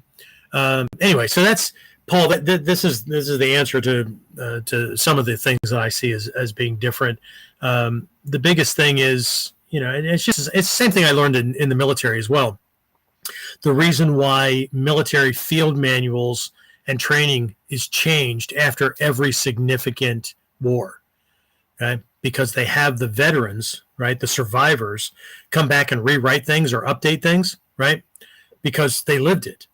Anyway, so that's Paul. This is the answer to some of the things that I see as being different. The biggest thing is, and it's the same thing I learned in the military as well. The reason why military field manuals and training is changed after every significant war, right? Because they have the veterans, right, the survivors, come back and rewrite things or update things, right? Because they lived it.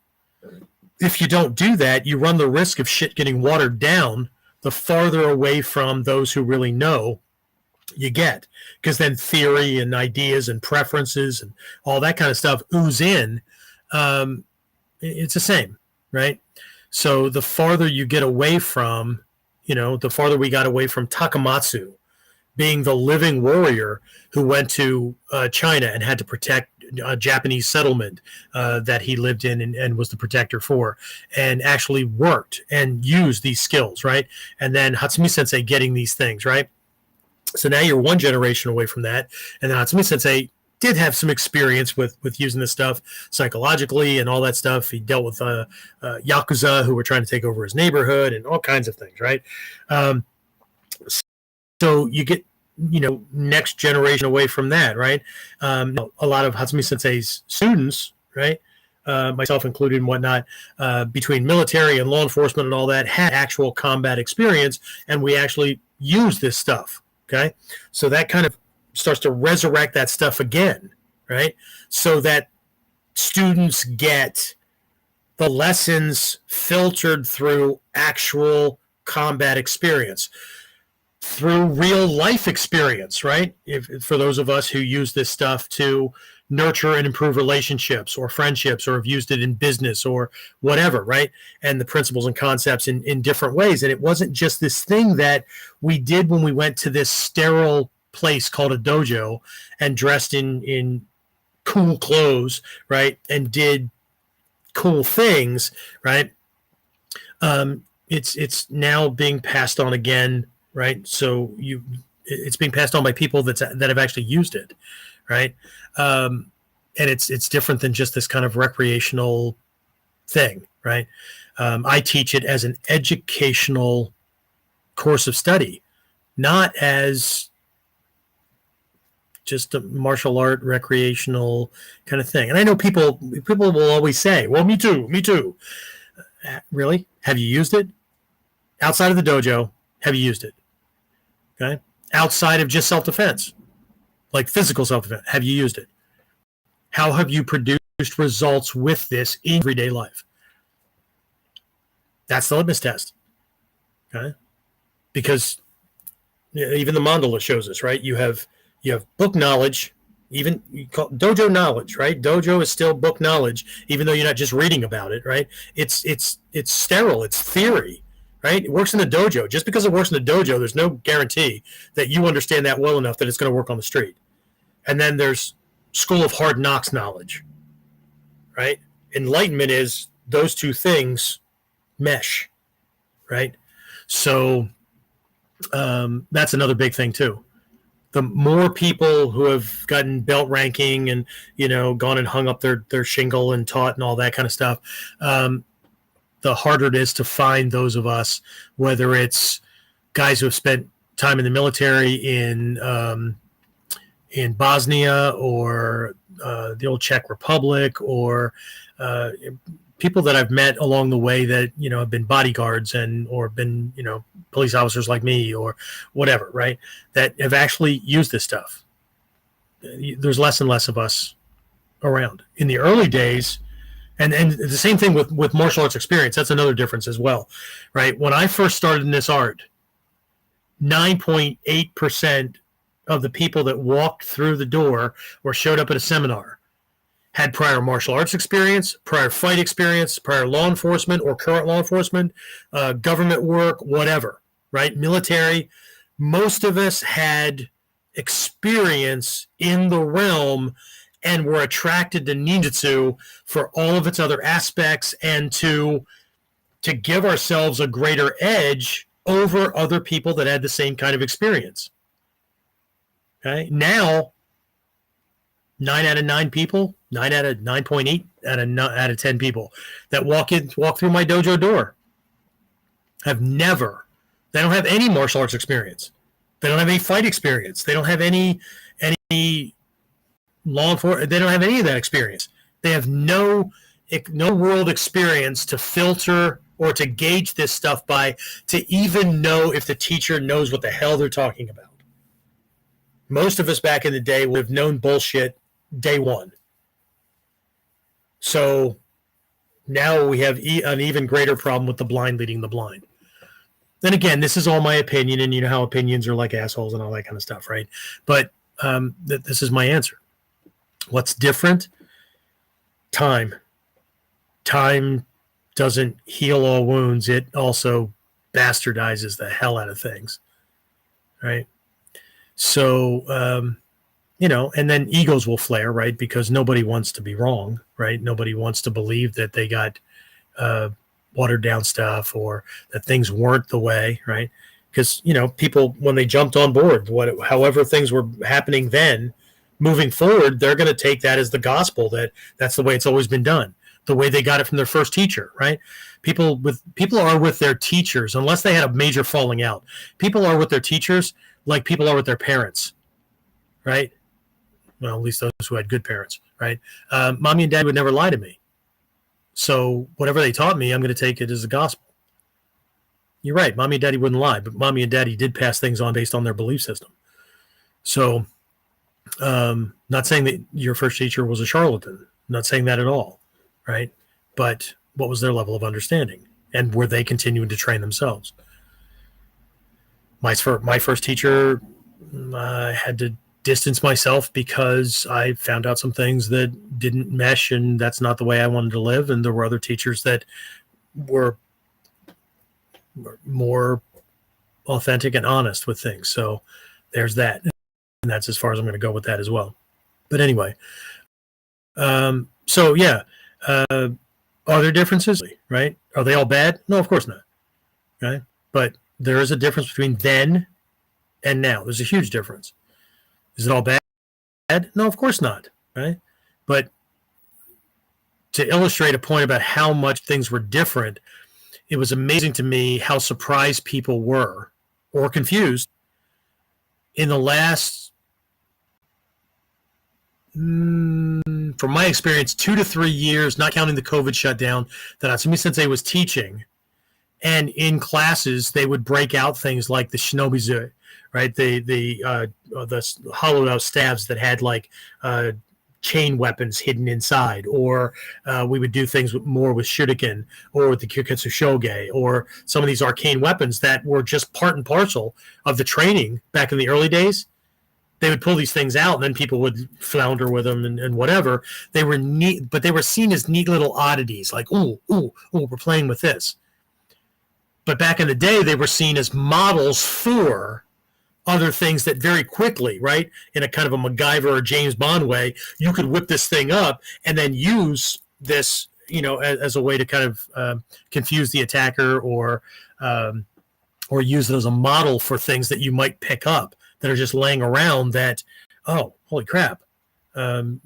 If you don't do that, you run the risk of shit getting watered down the farther away from those who really know you get. Because then theory and ideas and preferences and all that kind of stuff ooze in. It's the same, right? So the farther you get away from, the farther we got away from Takamatsu being the living warrior who went to China and had to protect a Japanese settlement that he lived in and was the protector for, and actually worked and used these skills, right? And then Hatsumi Sensei getting these things, right? So now you're one generation away from that. And then Hatsumi Sensei did have some experience with using this stuff psychologically and all that stuff. He dealt with Yakuza who were trying to take over his neighborhood and all kinds of things, right? So you get, next generation away from that, right? A lot of Hatsumi Sensei's students, right, myself included and whatnot, between military and law enforcement and all that, had actual combat experience, and we actually use this stuff, okay? So that kind of starts to resurrect that stuff again, right? So that students get the lessons filtered through actual combat experience, through real life experience, right? For those of us who use this stuff to nurture and improve relationships or friendships, or have used it in business or whatever, right? And the principles and concepts in different ways. And it wasn't just this thing that we did when we went to this sterile place called a dojo and dressed in cool clothes, right? And did cool things, right? It's now being passed on again, right? So it's being passed on by people that have actually used it, right? And it's different than just this kind of recreational thing, right? I teach it as an educational course of study, not as just a martial art recreational kind of thing. And I know people will always say, well, me too. Really? Have you used it? Outside of the dojo, have you used it? Okay. Outside of just self-defense, like physical self-defense, have you used it? How have you produced results with this in everyday life? That's the litmus test. Okay. Because even the mandala shows us, right? You have book knowledge, even you call dojo knowledge, right? Dojo is still book knowledge, even though you're not just reading about it, right? It's sterile, it's theory, right? It works in the dojo. Just because it works in the dojo, there's no guarantee that you understand that well enough that it's going to work on the street. And then there's school of hard knocks knowledge, right? Enlightenment is those two things mesh, right? So that's another big thing too. The more people who have gotten belt ranking and, gone and hung up their shingle and taught and all that kind of stuff, the harder it is to find those of us, whether it's guys who have spent time in the military in Bosnia or the old Czech Republic, or people that I've met along the way that, have been bodyguards or been, police officers like me or whatever, right? That have actually used this stuff. There's less and less of us around. In the early days, and the same thing with martial arts experience, that's another difference as well, right? When I first started in this art, 9.8% of the people that walked through the door or showed up at a seminar had prior martial arts experience, prior fight experience, prior law enforcement or current law enforcement, government work, whatever, right? Military. Most of us had experience in the realm and were attracted to ninjutsu for all of its other aspects and to give ourselves a greater edge over other people that had the same kind of experience. Okay. Now, 9 out of 9 people, 9 out of 9.8 out of 10 people that walk through my dojo door they don't have any martial arts experience. They don't have any fight experience. They don't have any law enforcement. They don't have any of that experience. They have no world experience to filter or to gauge this stuff by, to even know if the teacher knows what the hell they're talking about. Most of us back in the day would have known bullshit day one. So now we have an even greater problem with the blind leading the blind. Then again, this is all my opinion, and you know how opinions are like assholes and all that kind of stuff, right? But this is my answer. What's different? Time. Time doesn't heal all wounds. It also bastardizes the hell out of things, right? So, and then egos will flare, right? Because nobody wants to be wrong, right? Nobody wants to believe that they got watered down stuff or that things weren't the way, right? Because, people, when they jumped on board, however things were happening then, moving forward, they're going to take that as the gospel, that that's the way it's always been done, the way they got it from their first teacher, right? People are with their teachers, unless they had a major falling out. People are with their teachers like people are with their parents, right? Well, at least those who had good parents, right? Mommy and Dad would never lie to me. So whatever they taught me, I'm going to take it as the gospel. You're right. Mommy and Daddy wouldn't lie, but Mommy and Daddy did pass things on based on their belief system. So not saying that your first teacher was a charlatan, not saying that at all, right? But what was their level of understanding? And were they continuing to train themselves? My first teacher, I had to distance myself because I found out some things that didn't mesh, and that's not the way I wanted to live. And there were other teachers that were more authentic and honest with things. So there's that. And that's as far as I'm going to go with that as well. But anyway, so yeah, are there differences, right? Are they all bad? No, of course not. Right? But there is a difference between then and now. There's a huge difference. Is it all bad? No, of course not. Right? But to illustrate a point about how much things were different, it was amazing to me how surprised people were or confused in the last, from my experience, 2 to 3 years, not counting the COVID shutdown, that Hatsumi Sensei was teaching. And in classes, they would break out things like the shinobizu, right? The hollowed out staves that had like chain weapons hidden inside, or we would do things more with shuriken or with the kyoketsu shoge, or some of these arcane weapons that were just part and parcel of the training back in the early days. They would pull these things out, and then people would flounder with them and whatever. They were neat, but they were seen as neat little oddities, like, ooh, we're playing with this. But back in the day, they were seen as models for other things that very quickly, right, in a kind of a MacGyver or James Bond way, you could whip this thing up and then use this, as a way to kind of confuse the attacker, or use it as a model for things that you might pick up that are just laying around that, oh, holy crap. It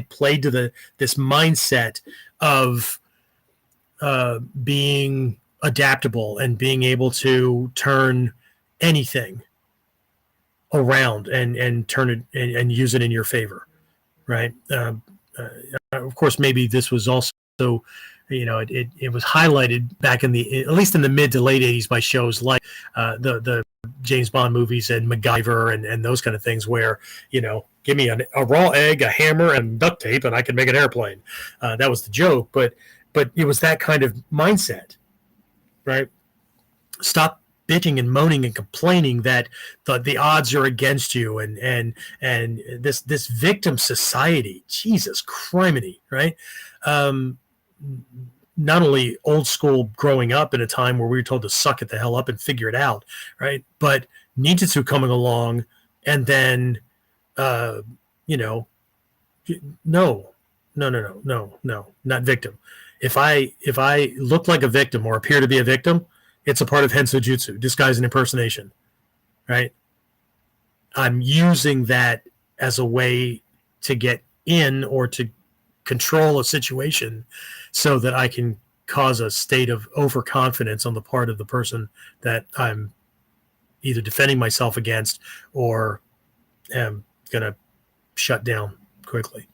played to this mindset of being adaptable and being able to turn anything around and turn it and use it in your favor, right? Of course, maybe this was also, it was highlighted back at least in the mid to late 80s by shows like the James Bond movies and MacGyver and those kind of things, where, give me a raw egg, a hammer, and duct tape, and I can make an airplane. That was the joke, but it was that kind of mindset, right? Stop bitching and moaning and complaining that the odds are against you, and this victim society, Jesus criminy, right? Not only old school growing up in a time where we were told to suck it the hell up and figure it out, right? But ninjutsu coming along, and then no, not victim. If I look like a victim or appear to be a victim, it's a part of Hensojutsu, disguise and impersonation, right? I'm using that as a way to get in or to control a situation so that I can cause a state of overconfidence on the part of the person that I'm either defending myself against or am going to shut down quickly.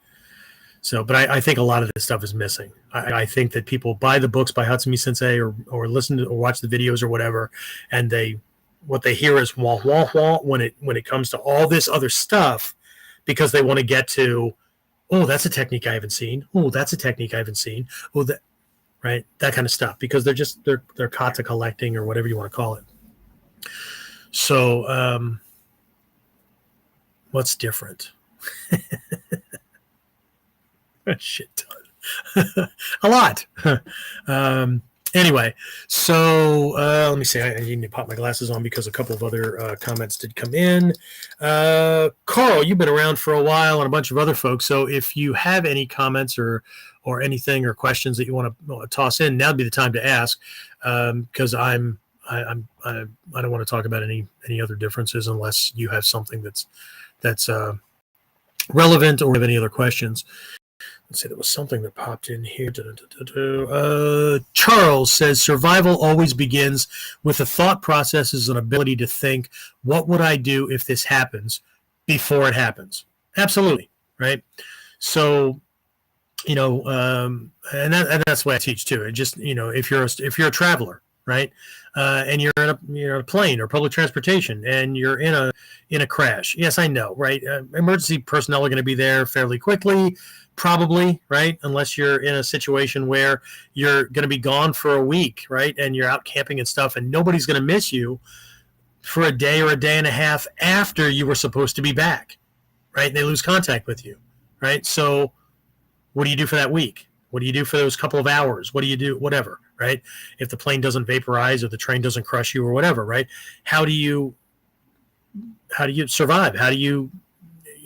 So, but I think a lot of this stuff is missing. I think that people buy the books by Hatsumi Sensei or listen to or watch the videos or whatever, and what they hear is wah wah wah when it comes to all this other stuff, because they want to get to, oh, that's a technique I haven't seen. Oh, that's a technique I haven't seen. Oh, that, right, that kind of stuff, because they're kata collecting or whatever you want to call it. So, what's different? A shit ton. A lot. Anyway, so let me see. I need to pop my glasses on because a couple of other comments did come in. Carl, you've been around for a while, and a bunch of other folks. So if you have any comments or anything or questions that you want to toss in, now'd be the time to ask, because I don't want to talk about any other differences unless you have something that's that's relevant, or have any other questions. Let's see, there was something that popped in here. Charles says, survival always begins with the thought processes and ability to think, what would I do if this happens, before it happens? Absolutely, right? So, and that's what I teach too. It just, if you're a traveler, right, and you're in a plane or public transportation, and you're in a crash. Yes, I know, right? Emergency personnel are going to be there fairly quickly, probably, right? Unless you're in a situation where you're going to be gone for a week, right, and you're out camping and stuff, and nobody's going to miss you for a day or a day and a half after you were supposed to be back, right? And they lose contact with you, right? So what do you do for that week? What do you do for those couple of hours? What do you do? Whatever, right? If the plane doesn't vaporize or the train doesn't crush you or whatever, right? How do you survive? How do you,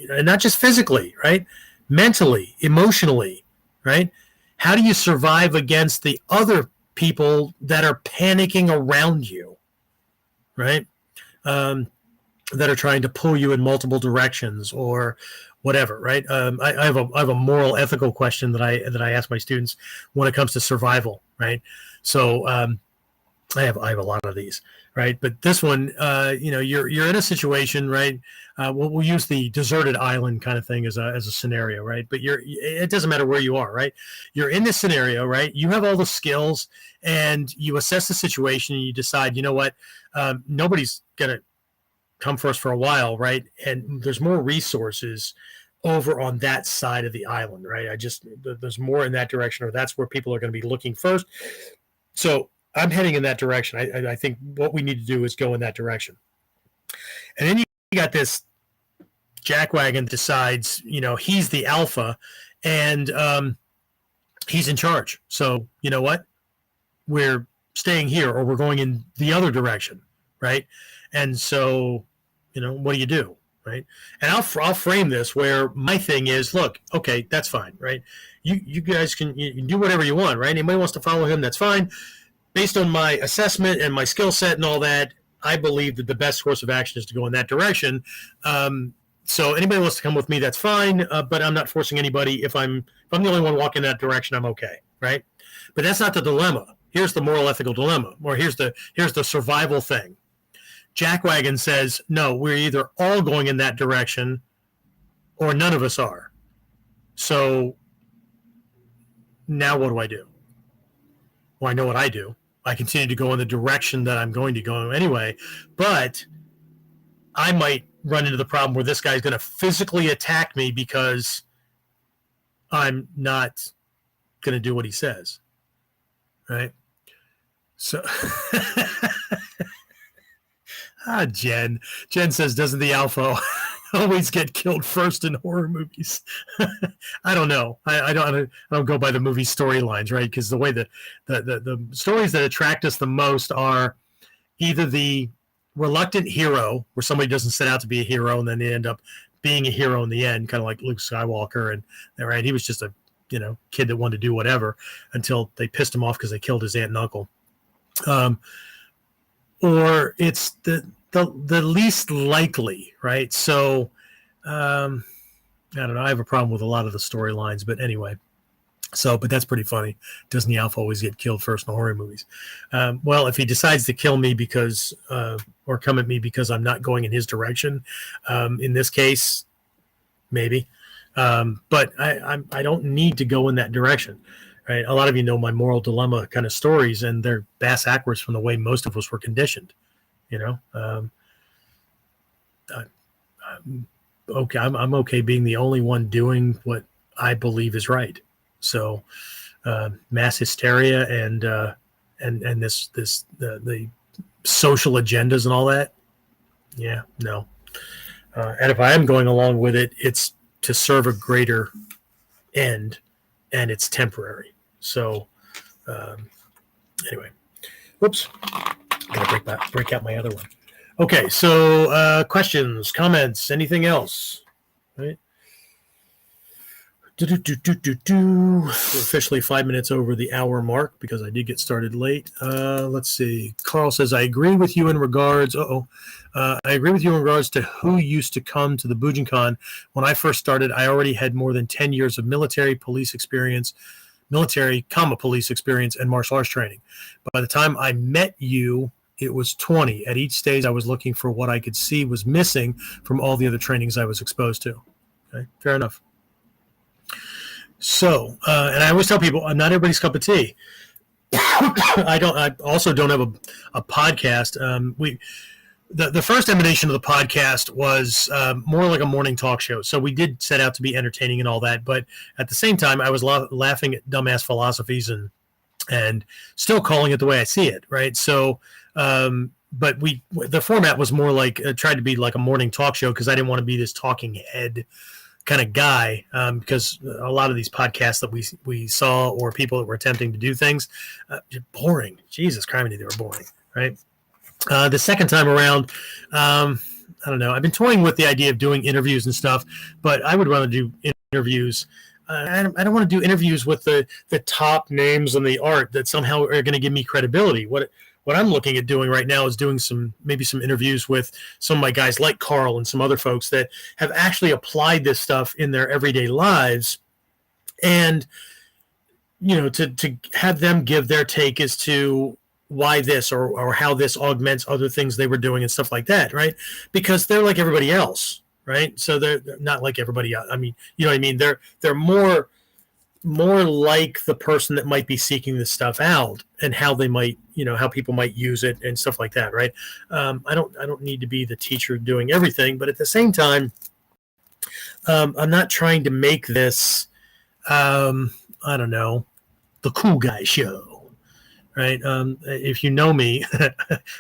and not just physically, right? Mentally, emotionally, right? How do you survive against the other people that are panicking around you, right? That are trying to pull you in multiple directions or whatever, right? I have a moral, ethical question that I ask my students when it comes to survival, right? So I have a lot of these, right? But this one, you're in a situation, right? We'll use the deserted island kind of thing as a scenario, right? But it doesn't matter where you are, right? You're in this scenario, right? You have all the skills, and you assess the situation, and you decide, you know what, nobody's gonna come for us for a while, right? And there's more resources over on that side of the island, right? There's more in that direction, or that's where people are going to be looking first. So I'm heading in that direction. I think what we need to do is go in that direction. And then you got this jackwagon decides, he's the alpha, and he's in charge. So you know what? We're staying here, or we're going in the other direction, right? And so, what do you do, right? And I'll frame this where my thing is, look, okay, that's fine, right? You guys can do whatever you want, right? Anybody wants to follow him, that's fine. Based on my assessment and my skill set and all that, I believe that the best course of action is to go in that direction. So anybody wants to come with me, that's fine. But I'm not forcing anybody. If I'm the only one walking in that direction, I'm okay, right? But that's not the dilemma. Here's the moral, ethical dilemma, or here's the survival thing. Jackwagon says, no, we're either all going in that direction or none of us are. So now what do I do? Well, I know what I do. I continue to go in the direction that I'm going to go anyway, but I might run into the problem where this guy's going to physically attack me because I'm not going to do what he says, right? So... Jen says, doesn't the alpha always get killed first in horror movies? I don't know. I don't go by the movie storylines, right? Because the way that the stories that attract us the most are either the reluctant hero, where somebody doesn't set out to be a hero and then they end up being a hero in the end, kind of like Luke Skywalker, and right, he was just a kid that wanted to do whatever until they pissed him off because they killed his aunt and uncle. Or it's the least likely, right? So, I don't know. I have a problem with a lot of the storylines, but anyway. So, but that's pretty funny. Doesn't the alpha always get killed first in horror movies? Well, if he decides to kill me because, or come at me because I'm not going in his direction, in this case, maybe. But I don't need to go in that direction. Right. A lot of you know my moral dilemma kind of stories, and they're bass backwards from the way most of us were conditioned. I'm okay. I'm okay being the only one doing what I believe is right. So, mass hysteria and the social agendas and all that. Yeah, no. And if I am going along with it, it's to serve a greater end, and it's temporary. So, anyway, whoops, gotta break out my other one. Okay, so questions, comments, anything else? Right? We're officially 5 minutes over the hour mark because I did get started late. Let's see. Carl says, I agree with you in regards. I agree with you in regards to who used to come to the Bujinkan. When I first started, I already had more than 10 years of military, police experience, and martial arts training. But by the time I met you, it was 20. At each stage, I was looking for what I could see was missing from all the other trainings I was exposed to. Okay, fair enough. So, and I always tell people, I'm not everybody's cup of tea. I also don't have a podcast. The first emanation of the podcast was more like a morning talk show. So we did set out to be entertaining and all that, but at the same time, I was laughing at dumbass philosophies and still calling it the way I see it, right? So, but the format was more like tried to be like a morning talk show because I didn't want to be this talking head kind of guy, because a lot of these podcasts that we saw or people that were attempting to do things, boring. Jesus Christ, they were boring, right? The second time around, I don't know. I've been toying with the idea of doing interviews and stuff, but I would rather do interviews. I don't want to do interviews with the top names in the art that somehow are going to give me credibility. What I'm looking at doing right now is doing maybe some interviews with some of my guys like Carl and some other folks that have actually applied this stuff in their everyday lives, and to have them give their take as to why this or how this augments other things they were doing and stuff like that, right? Because they're like everybody else, right? So they're not like everybody else. I mean, you know what I mean? They're more like the person that might be seeking this stuff out and how they might, how people might use it and stuff like that, right? I don't need to be the teacher doing everything, but at the same time, I'm not trying to make this, I don't know, the cool guy show. Right. If you know me,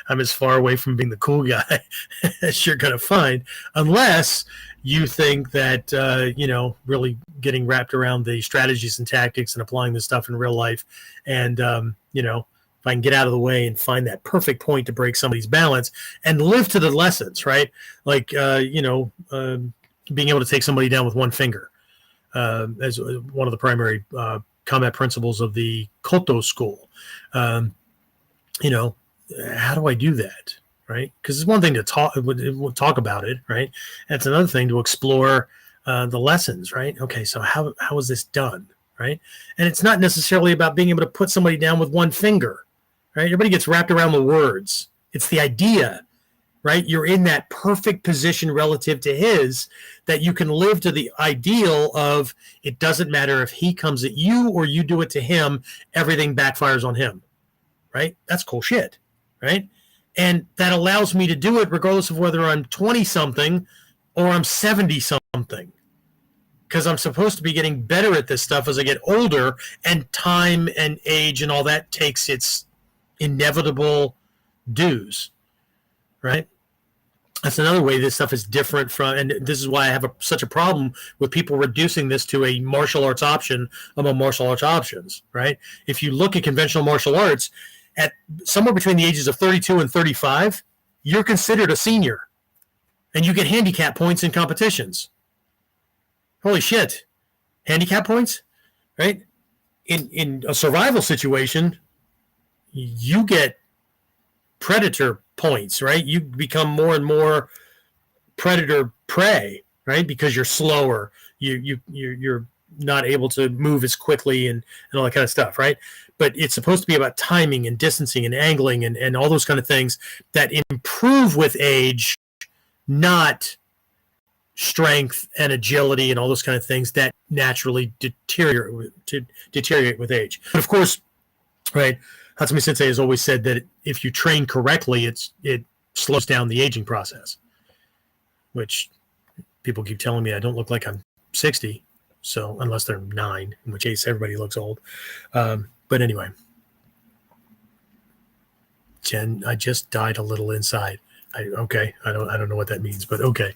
I'm as far away from being the cool guy as you're going to find, unless you think that, really getting wrapped around the strategies and tactics and applying this stuff in real life. And, if I can get out of the way and find that perfect point to break somebody's balance and live to the lessons, right? Like, being able to take somebody down with one finger as one of the primary combat principles of the Koto school. How do I do that, right? Because it's one thing to talk about it, right? And it's another thing to explore the lessons, right? Okay, so how is this done, right? And it's not necessarily about being able to put somebody down with one finger, right? Everybody gets wrapped around the words. It's the idea, right? You're in that perfect position relative to his that you can live to the ideal of it doesn't matter if he comes at you or you do it to him, everything backfires on him, right? That's cool shit, right? And that allows me to do it regardless of whether I'm 20-something or I'm 70-something, because I'm supposed to be getting better at this stuff as I get older, and time and age and all that takes its inevitable dues, right? That's another way this stuff is different from, and this is why I have such a problem with people reducing this to a martial arts option among martial arts options, right? If you look at conventional martial arts, at somewhere between the ages of 32 and 35, you're considered a senior, and you get handicap points in competitions. Holy shit. Handicap points, right? In a survival situation, you get predator points, right? You become more and more predator prey, right? Because you're slower, you're not able to move as quickly and all that kind of stuff, right? But it's supposed to be about timing and distancing and angling and all those kind of things that improve with age, not strength and agility and all those kind of things that naturally deteriorate with age. But of course, right, Hatsumi Sensei has always said that if you train correctly, it slows down the aging process, which people keep telling me I don't look like I'm 60. So unless they're 9, in which case everybody looks old. But anyway, Jen, I just died a little inside. Okay, I don't know what that means, but okay.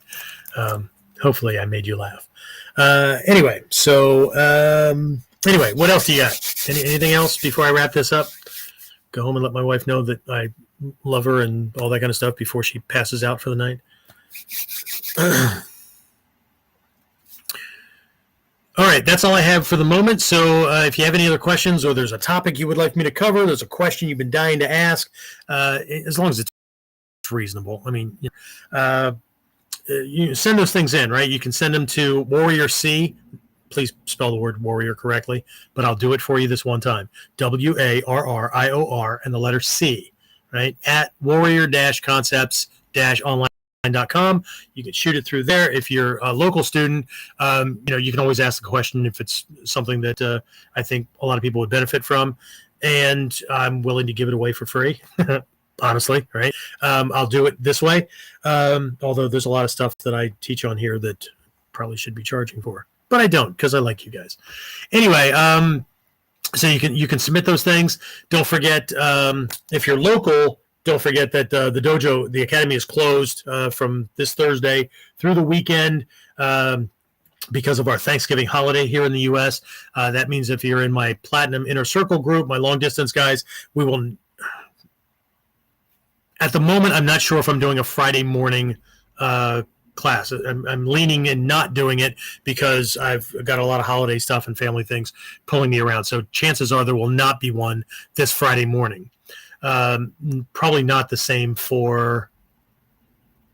Hopefully I made you laugh. Anyway, what else do you got? Anything else before I wrap this up? Go home and let my wife know that I love her and all that kind of stuff before she passes out for the night. All right, that's all I have for the moment. So if you have any other questions or there's a topic you would like me to cover, there's a question you've been dying to ask, as long as it's reasonable. I mean, you send those things in, right? You can send them to Warrior C. Please spell the word warrior correctly, but I'll do it for you this one time. WARRIOR and the letter C, right? At warrior-concepts-online.com. You can shoot it through there. If you're a local student, you can always ask the question if it's something that I think a lot of people would benefit from, and I'm willing to give it away for free. Honestly, right? I'll do it this way. Although there's a lot of stuff that I teach on here that probably should be charging for, but I don't because I like you guys. Anyway, so you can submit those things. Don't forget, if you're local, don't forget that the dojo, the academy, is closed from this Thursday through the weekend because of our Thanksgiving holiday here in the U.S. That means if you're in my Platinum Inner Circle group, my long distance guys, we will. At the moment, I'm not sure if I'm doing a Friday morning class. I'm leaning in not doing it because I've got a lot of holiday stuff and family things pulling me around. So chances are there will not be one this Friday morning. Probably not the same for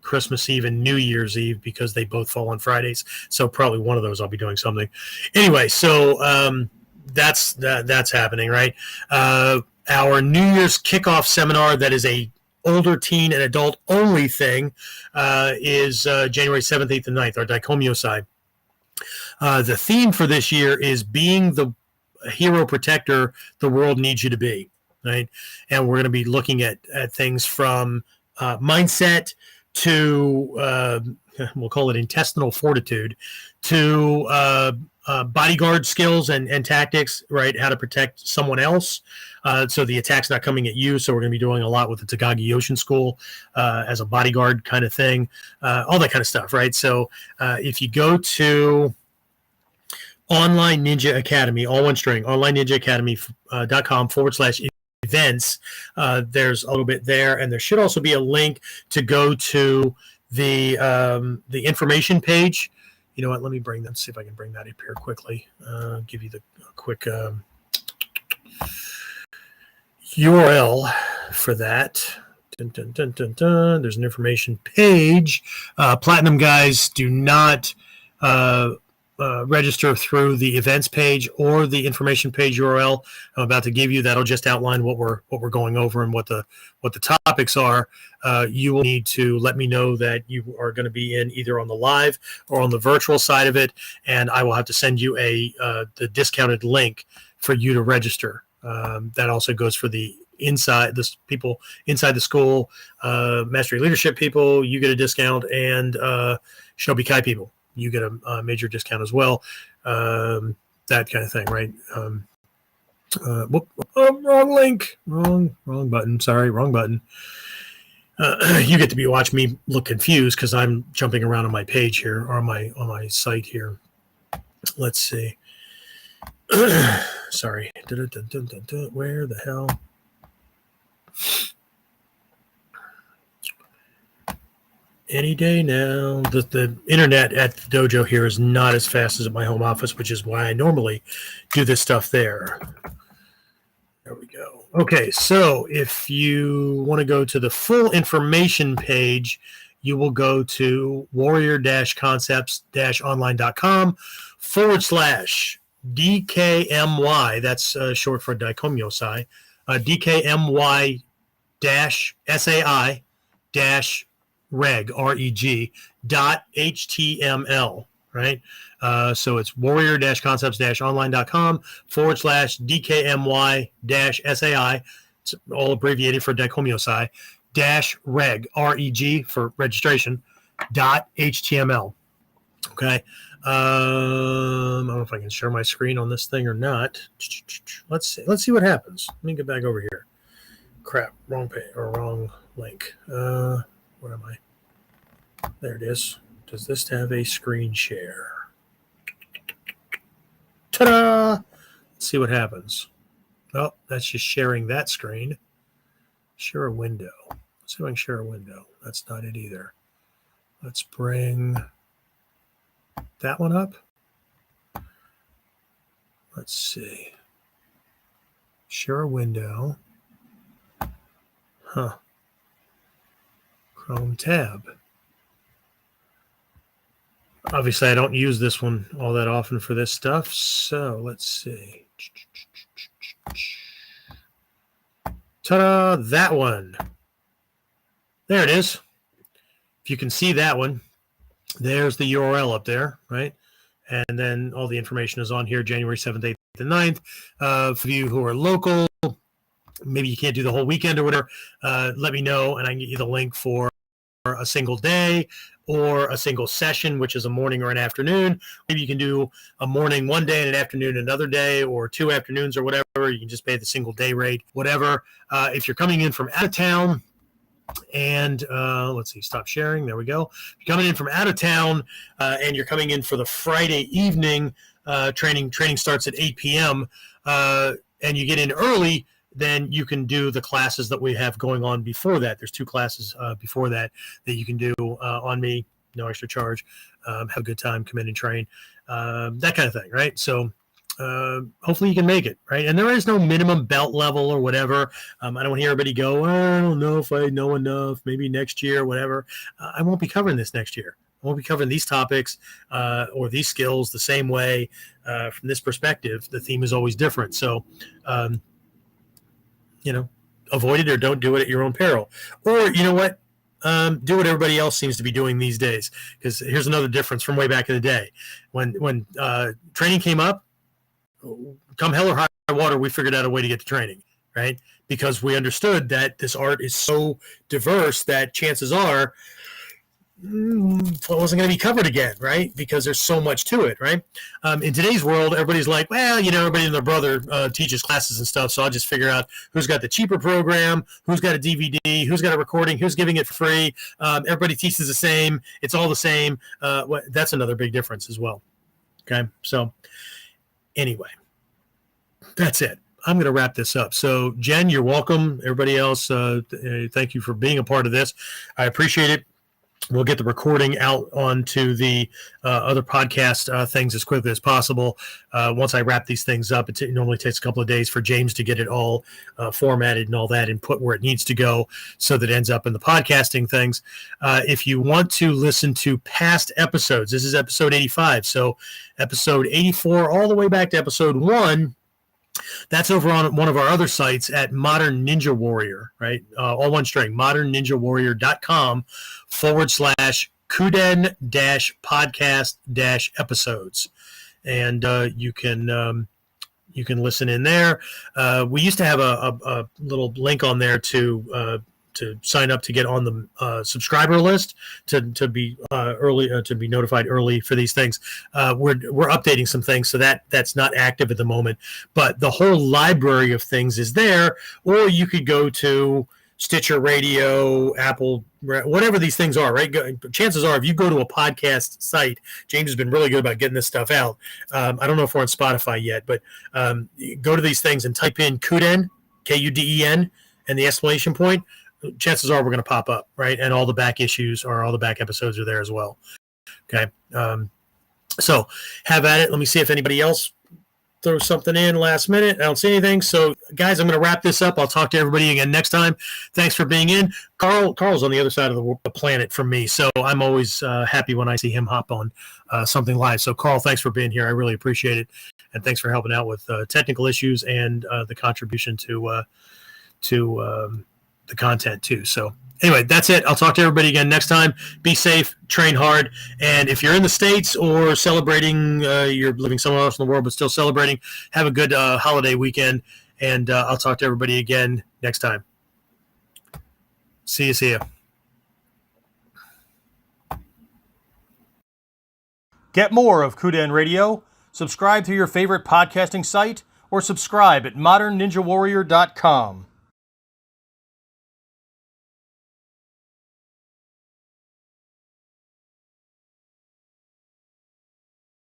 Christmas Eve and New Year's Eve because they both fall on Fridays. So probably one of those I'll be doing something. Anyway, so that's happening, right? Our New Year's kickoff seminar, that is a older teen and adult only thing, is January 7th, 8th, and 9th, our Daikomyo side. The theme for this year is being the hero protector the world needs you to be, right? And we're going to be looking at things from mindset to, we'll call it intestinal fortitude, to bodyguard skills and tactics, right? How to protect someone else. So the attack's not coming at you. So we're going to be doing a lot with the Takagi Ocean School as a bodyguard kind of thing, all that kind of stuff, right? So if you go to Online Ninja Academy, all one string, onlineninjaacademy.com/events, there's a little bit there. And there should also be a link to go to the information page. You know what? Let me bring that. See if I can bring that up here quickly. Give you the quick URL for that. Dun, dun, dun, dun, dun. There's an information page. Platinum guys do not register through the events page or the information page URL I'm about to give you. That'll just outline what we're going over and what the topics are. You will need to let me know that you are going to be in either on the live or on the virtual side of it, and I will have to send you the discounted link for you to register. That also goes for the people inside the school, mastery leadership people. You get a discount, and Shinobi Kai people, you get a major discount as well. That kind of thing, right? Wrong link, wrong button. Sorry, wrong button. You get to watch me look confused because I'm jumping around on my page here or on my site here. Let's see. Sorry. Where the hell? Any day now. The internet at the dojo here is not as fast as at my home office, which is why I normally do this stuff there. There we go. Okay, so if you want to go to the full information page, you will go to warrior-concepts-online.com/DKMY. That's short for Daikomyo Sai. DKMY-SAI-reg, REG, .html, right? So it's warrior-concepts-online.com/DKMY-SAI. It's all abbreviated for Daikomyo Sai. -reg, REG for registration, .html. Okay. I don't know if I can share my screen on this thing or not. Let's see what happens. Let me get back over here. Crap, wrong page or wrong link. Where am I? There it is. Does this have a screen share? Ta-da! Let's see what happens. Oh, that's just sharing that screen. Share a window. Let's see if I can share a window. That's not it either. Let's bring that one up. Let's see. Share a window. Chrome tab. Obviously, I don't use this one all that often for this stuff. So let's see. Ta-da! That one. There it is. If you can see that one, there's the URL up there, right? And then all the information is on here, January 7th, 8th, and 9th. For you who are local, maybe you can't do the whole weekend or whatever, let me know, and I can get you the link for a single day or a single session, which is a morning or an afternoon. Maybe you can do a morning one day and an afternoon another day, or 2 afternoons or whatever. You can just pay the single day rate, whatever. If you're coming in from out of town, and let's see, stop sharing. There we go. If you're coming in from out of town and you're coming in for the Friday evening training starts at 8 p.m. And you get in early, then you can do the classes that we have going on before that. There's 2 classes before that you can do on me, no extra charge. Have a good time, come in and train, that kind of thing, right? So hopefully you can make it, right? And there is no minimum belt level or whatever. I don't want to hear everybody go, I don't know if I know enough, maybe next year, whatever. I won't be covering this next year. I won't be covering these topics or these skills the same way from this perspective. The theme is always different. So, avoid it or don't do it at your own peril. Or, you know what? Do what everybody else seems to be doing these days. Because here's another difference from way back in the day. When training came up, come hell or high water, we figured out a way to get to training, right? Because we understood that this art is so diverse that chances are it wasn't going to be covered again, right? Because there's so much to it, right? In today's world, everybody's like, well, everybody and their brother teaches classes and stuff, so I'll just figure out who's got the cheaper program, who's got a DVD, who's got a recording, who's giving it for free. Everybody teaches the same. It's all the same. That's another big difference as well. Okay, so anyway, that's it. I'm going to wrap this up. So, Jen, you're welcome. Everybody else, thank you for being a part of this. I appreciate it. We'll get the recording out onto the other podcast things as quickly as possible. Once I wrap these things up, it normally takes a couple of days for James to get it all formatted and all that and put where it needs to go so that it ends up in the podcasting things. If you want to listen to past episodes, this is episode 85. So episode 84 all the way back to episode 1. That's over on one of our other sites at Modern Ninja Warrior, right? All one string, modernninjawarrior.com/KUDEN-podcast-episodes. And you can listen in there. We used to have a little link on there to sign up to get on the subscriber list to be early to be notified early for these things. We're updating some things, so that's not active at the moment. But the whole library of things is there, or you could go to Stitcher Radio, Apple, whatever these things are, right? Chances are, if you go to a podcast site, James has been really good about getting this stuff out. I don't know if we're on Spotify yet, but go to these things and type in KUDEN, KUDEN, and the exclamation point. Chances are we're going to pop up, right? And all the back issues or all the back episodes are there as well. Okay. So have at it. Let me see if anybody else throws something in last minute. I don't see anything. So guys, I'm going to wrap this up. I'll talk to everybody again next time. Thanks for being in. Carl's on the other side of the planet from me. So I'm always happy when I see him hop on something live. So Carl, thanks for being here. I really appreciate it. And thanks for helping out with technical issues and the contribution to the content too. So anyway, that's it. I'll talk to everybody again next time. Be safe, train hard. And if you're in the States or celebrating, you're living somewhere else in the world, but still celebrating, have a good holiday weekend. And I'll talk to everybody again next time. See ya. Get more of KUDEN Radio. Subscribe through your favorite podcasting site or subscribe at modernninjawarrior.com.